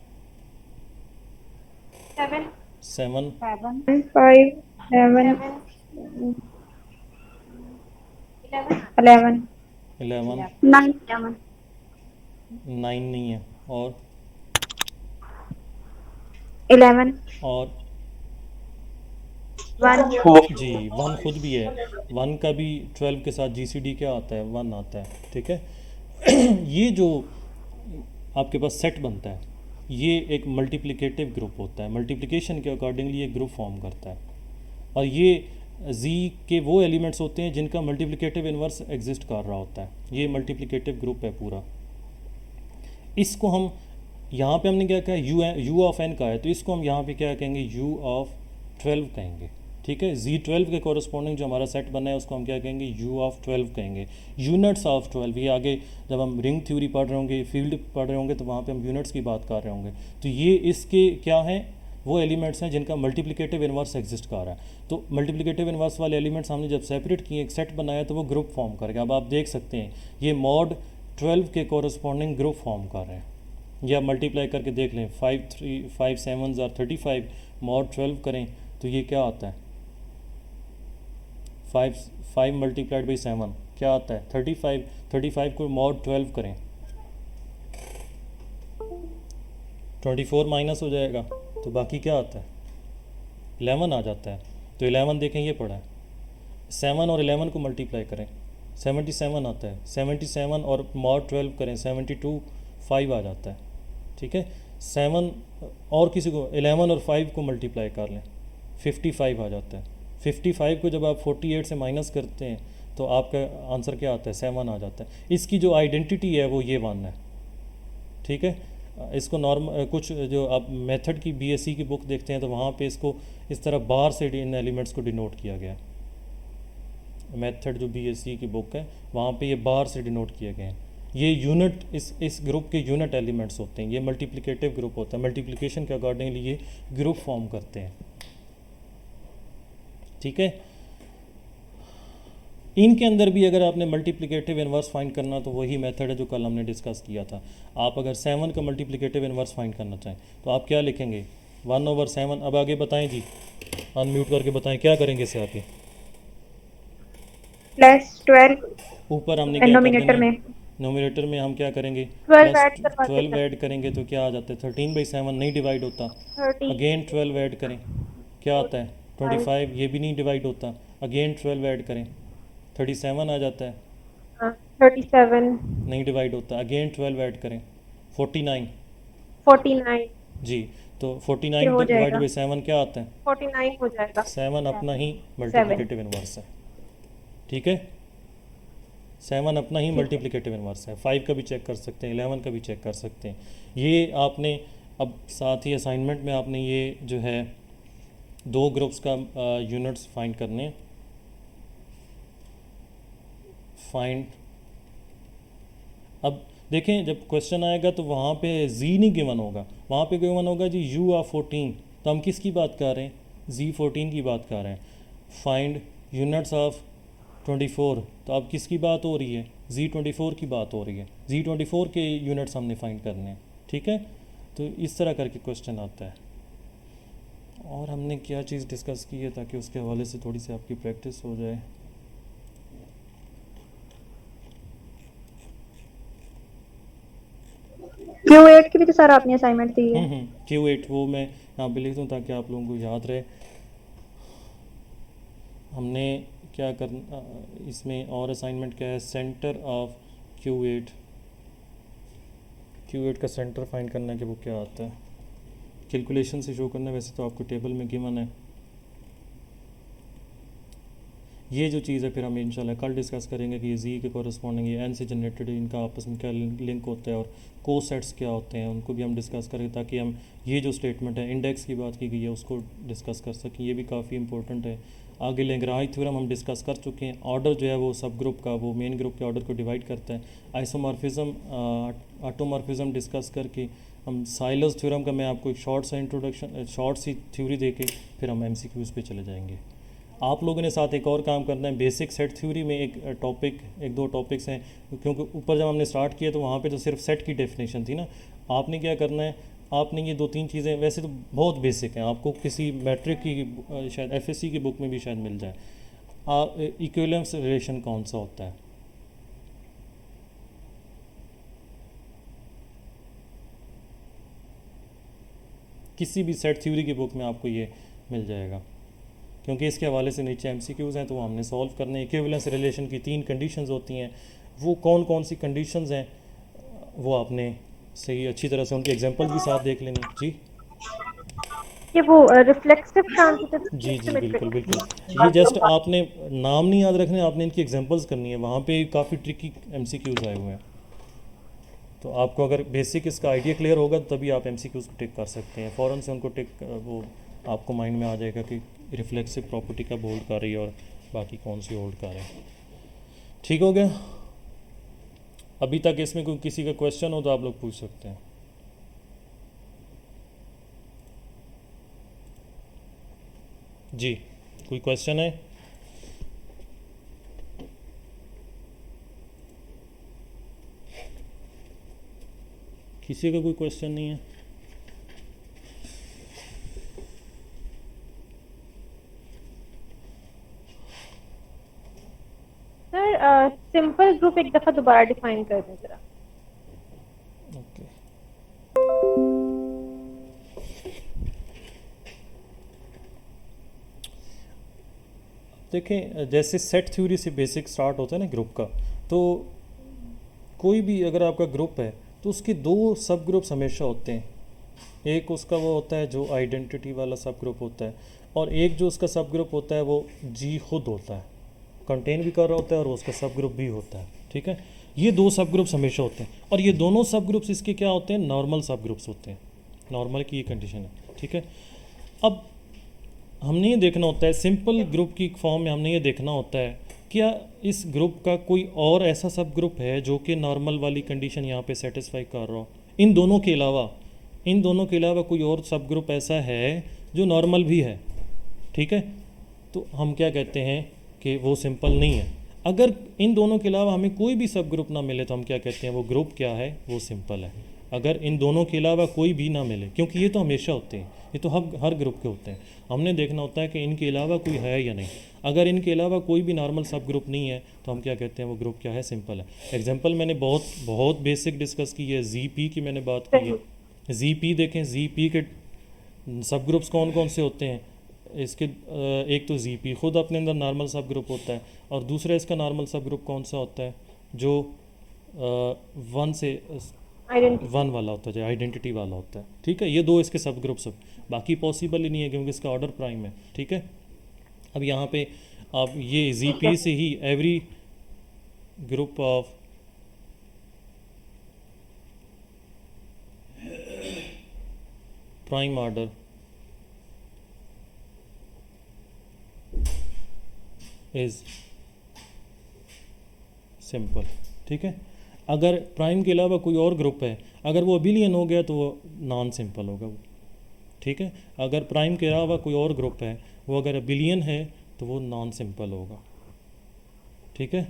7 7 5 7 11 11 9 9 नहीं है, और 11 1 जी 1 खुद भी है। 1 का भी 12 के साथ GCD क्या आता है, 1 आता है, ठीक है। ये जो आपके पास सेट बनता है, ये एक मल्टीप्लिकेटिव ग्रुप होता है, मल्टीप्लिकेशन के अकॉर्डिंगली ये ग्रुप फॉर्म करता है। और ये z के वो एलिमेंट्स होते हैं जिनका मल्टीप्लिकेटिव इन्वर्स एग्जिस्ट कर रहा होता है, ये मल्टीप्लिकेटिव ग्रुप है पूरा। इसको हम यहाँ पे हमने क्या कहा, u ऑफ n का है, तो इसको हम यहाँ पे क्या कहेंगे, u ऑफ 12 कहेंगे, ठीक है। Z12 के कॉरस्पॉन्डिंग जो हमारा सेट बना है उसको हम क्या कहेंगे, u ऑफ 12 कहेंगे। यूनिट्स ऑफ 12, ये आगे जब हम रिंग थ्योरी पढ़ रहे होंगे, फील्ड पढ़ रहे होंगे, तो वहाँ पे हम यूनिट्स की बात कर रहे होंगे। तो ये इसके क्या हैं, वो एलिमेंट्स हैं जिनका मल्टीप्लिकेटिव इन्वर्स एग्जिस्ट कर रहा है। तो मल्टीप्लिकेटिव इन्वर्स वाले एलिमेंट्स हमने जब सेपरेट किए, एक सेट बनाया, तो वो ग्रुप फॉर्म करेगा। अब आप देख सकते हैं ये मॉड 12 के कॉरस्पॉन्डिंग ग्रुप फॉर्म कर रहे हैं। ये आप मल्टीप्लाई करके देख लें, 5 7s आर 35, मॉड 12 करें तो ये क्या आता है, 5 मल्टीप्लाइड बाई 7 क्या आता है, 35। 35 को मॉड 12 करें, 24 माइनस हो जाएगा, तो बाकी क्या आता है, 11 आ जाता है। तो 11 देखें ये पड़ा है, 7 और 11 को मल्टीप्लाई करें, 77 आता है। 77 और मॉड 12 करें, 72 5 आ जाता है, ठीक है। 7 और किसी को 11 और 5 को मल्टीप्लाई कर लें, 55 आ जाता है। 55 को जब आप 48 से माइनस करते हैं तो आपका आंसर क्या आता है, 7 आ जाता है। इसकी जो आइडेंटिटी है वो ये 1 है, ठीक है। इसको नॉर्मल कुछ जो आप मेथड की बीएससी की बुक देखते हैं तो वहाँ पे इसको इस तरह बार से इन एलिमेंट्स को डिनोट किया गया है। मेथड जो बीएससी की बुक है वहाँ पे ये बार से डिनोट किए गए हैं। ये यूनिट इस ग्रुप के यूनिट एलिमेंट्स होते हैं, ये मल्टीप्लिकेटिव ग्रुप होता है, मल्टीप्लिकेशन के अकॉर्डिंगली ये ग्रुप फॉर्म करते हैं, ठीक है। इनके अंदर भी अगर आपने मल्टीप्लिकेटिव इन्वर्स फाइंड करना तो वही मेथड है जो कल हमने डिस्कस किया था। आप अगर 7 का मल्टीप्लिकेटिव इन्वर्स फाइंड करना चाहें तो आप क्या लिखेंगे, 1/7। अब आगे बताएं जी, अनम्यूट करके बताएं क्या करेंगे इससे आगे। प्लस 12 ऊपर हमने क्या कर डिनोमिनेटर देना, में नोमिनेटर में हम क्या करेंगे, 12 प्लस ऐड करवा 12 देना, ऐड करेंगे तो क्या आ जाता है, 13/7 नहीं डिवाइड होता। 30 अगेन 12 ऐड करें, क्या आता है 25, ये भी नहीं डिवाइड होता। अगेन 12 ऐड करें, 37 आ जाता है, 37 नहीं डिवाइड होता। अगेन 12 ऐड करें, 49 49 जी। तो ये 49 हो डिवाइड जाएगा, बाई 7 क्या आता है, 49 हो जाएगा। 7 अपना ही मल्टीप्लिकेटिव इन्वर्स है, ठीक है। 7 अपना ही मल्टीप्लिकेटिव इन्वर्स है। 5 का भी चेक कर सकते हैं, 11 का भी चेक कर सकते हैं। ये आपने अब साथ ही असाइनमेंट में आपने ये जो है 2 ग्रुप्स का यूनिट्स फाइंड करने हैं। फाइंड, अब देखें जब क्वेश्चन आएगा तो वहाँ पे z नहीं गिवन होगा, वहाँ पे गिवन होगा जी u ऑफ 14। तो हम किसकी बात कर रहे हैं, z14 की बात कर रहे हैं। फाइंड यूनिट्स ऑफ 24, तो अब किसकी बात हो रही है, z24 की बात हो रही है। z24 के यूनिट्स हमने फाइंड करने हैं, ठीक है। तो इस तरह करके क्वेश्चन आता है। और हमने क्या चीज़ डिस्कस की है ताकि उसके हवाले से थोड़ी सी आपकी प्रैक्टिस हो जाए। Q8 की भी तो सर आपने असाइनमेंट दी है। Q8 वो मैं यहाँ पे लिख दूँ ताकि आप लोगों को याद रहे। हमने क्या करना इसमें, और असाइनमेंट क्या है, सेंटर ऑफ Q8 का सेंटर फाइंड करना है कि वो क्या आता है, कैलकुलेशन से शो करना है। वैसे तो आपको टेबल में गिवन है ये जो चीज़ है, फिर हम इंशाल्लाह कल डिस्कस करेंगे कि ये जी के कॉरस्पॉन्डिंग ये एन से जनरेटेड इनका आपस में क्या लिंक होता है और को सेट्स क्या होते हैं, उनको भी हम डिस्कस करें ताकि हम ये जो स्टेटमेंट है इंडेक्स की बात की गई है उसको डिस्कस कर सकें। ये भी काफ़ी इंपॉर्टेंट है। आगे लैग्रांज थ्योरम हम डिस्कस कर चुके हैं। ऑर्डर जो है वो सब ग्रुप का वो मेन ग्रुप के ऑर्डर को डिवाइड करता है। आइसोमॉर्फिज्म ऑटोमॉर्फिज्म डिस्कस करके हम साइलर्स थ्योरम का मैं आपको एक शॉर्ट सा इंट्रोडक्शन, शॉर्ट सी थ्योरी दे के फिर हम MCQs पे चले जाएंगे। आप लोगों ने साथ एक और काम करना है, बेसिक सेट थ्योरी में एक दो टॉपिक्स हैं, क्योंकि ऊपर जब हमने स्टार्ट किया तो वहाँ पे तो सिर्फ सेट की डेफिनेशन थी ना। आपने क्या करना है, आपने ये 2-3 चीज़ें वैसे तो बहुत बेसिक हैं, आपको किसी मैट्रिक की शायद FSC की बुक में भी शायद मिल जाए। इक्विवेलेंस रिलेशन कौन सा होता है, किसी भी सेट थ्योरी की बुक में आपको ये मिल जाएगा, क्योंकि इसके हवाले से नीचे MCQs हैं तो वो हमने सॉल्व करने। इक्विवेलेंस रिलेशन की 3 कंडीशंस होती हैं, वो कौन कौन सी कंडीशंस हैं वो आपने सही, अच्छी तरह से उनके एग्जांपल्स भी साथ देख लेनी जी। ये वो रिफ्लेक्सिव ट्रांजिटिव जी जी बिल्कुल सिमेट्रिक। बिल्कुल, ये जस्ट आपने नाम नहीं याद रखने, आपने इनकी एग्जांपल्स करनी है, वहाँ पे काफ़ी ट्रिकी एमसीक्यूज आए हुए हैं। तो आपको अगर बेसिक इसका आइडिया क्लियर होगा तभी आप एमसीक्यूज को टिक कर सकते हैं, फ़ौरन से उनको टिक वो आपको माइंड में आ जाएगा कि रिफ्लेक्सिव प्रॉपर्टी कब होल्ड कर रही है और बाकी कौन सी होल्ड कर रहे हैं। ठीक हो गया? अभी तक इसमें कोई किसी का क्वेश्चन हो तो आप लोग पूछ सकते हैं। जी, कोई क्वेश्चन है? किसी का कोई क्वेश्चन नहीं है? सर सिंपल ग्रुप एक दफा दोबारा डिफाइन कर दें जरा। ओके, देखें जैसे सेट थ्योरी से बेसिक स्टार्ट होता है ना ग्रुप का, तो कोई भी अगर आपका ग्रुप है तो उसके दो सब ग्रुप्स हमेशा होते हैं। एक उसका वो होता है जो आइडेंटिटी वाला सब ग्रुप होता है, और एक जो उसका सब ग्रुप होता है वो जी खुद होता है, कंटेन भी कर रहा होता है और उसका सब ग्रुप भी होता है। ठीक है, ये दो सब ग्रुप्स हमेशा होते हैं, और ये दोनों सब ग्रुप्स इसके क्या होते हैं? नॉर्मल सब ग्रुप्स होते हैं। नॉर्मल की ये कंडीशन है। ठीक है, अब हमने ये देखना होता है सिंपल ग्रुप की फॉर्म में, हमने ये देखना होता है क्या इस ग्रुप का कोई और ऐसा सब ग्रुप है जो कि नॉर्मल वाली कंडीशन यहाँ पे सेटिस्फाई कर रहा हो। इन दोनों के अलावा कोई और सब ग्रुप ऐसा है जो नॉर्मल भी है। ठीक है, तो हम क्या कहते हैं कि वो सिंपल नहीं है। अगर इन दोनों के अलावा हमें कोई भी सब ग्रुप ना मिले तो हम क्या कहते हैं? वो ग्रुप क्या है? वो सिंपल है। अगर इन दोनों के अलावा कोई भी ना मिले, क्योंकि ये तो हमेशा होते हैं, ये तो हर ग्रुप के होते हैं, हमने देखना होता है कि इनके अलावा कोई है या नहीं। अगर इनके अलावा कोई भी नॉर्मल सब ग्रुप नहीं है तो हम क्या कहते हैं? वो ग्रुप क्या है? सिंपल है। एग्जांपल मैंने बहुत बेसिक डिस्कस की है, जी की मैंने बात की है। जी देखें, जी के सब ग्रुप्स कौन कौन से होते हैं? इसके एक तो जी खुद अपने अंदर नॉर्मल सब ग्रुप होता है, और दूसरा इसका नॉर्मल सब ग्रुप कौन सा होता है? जो वन से वन वाला होता है, जो आइडेंटिटी वाला होता है। ठीक है, ये दो इसके सब ग्रुप्स हैं, बाकी पॉसिबल ही नहीं है क्योंकि इसका ऑर्डर प्राइम है। ठीक है, अब यहाँ पे आप ये जी से ही every group of prime order is simple. ठीक है, अगर प्राइम के अलावा कोई और ग्रुप है, अगर वो अबिलियन हो गया तो वो नॉन सिंपल होगा वो। ठीक है, अगर प्राइम के अलावा कोई और ग्रुप है, वो अगर अबिलियन है तो वो नॉन सिंपल होगा। ठीक है।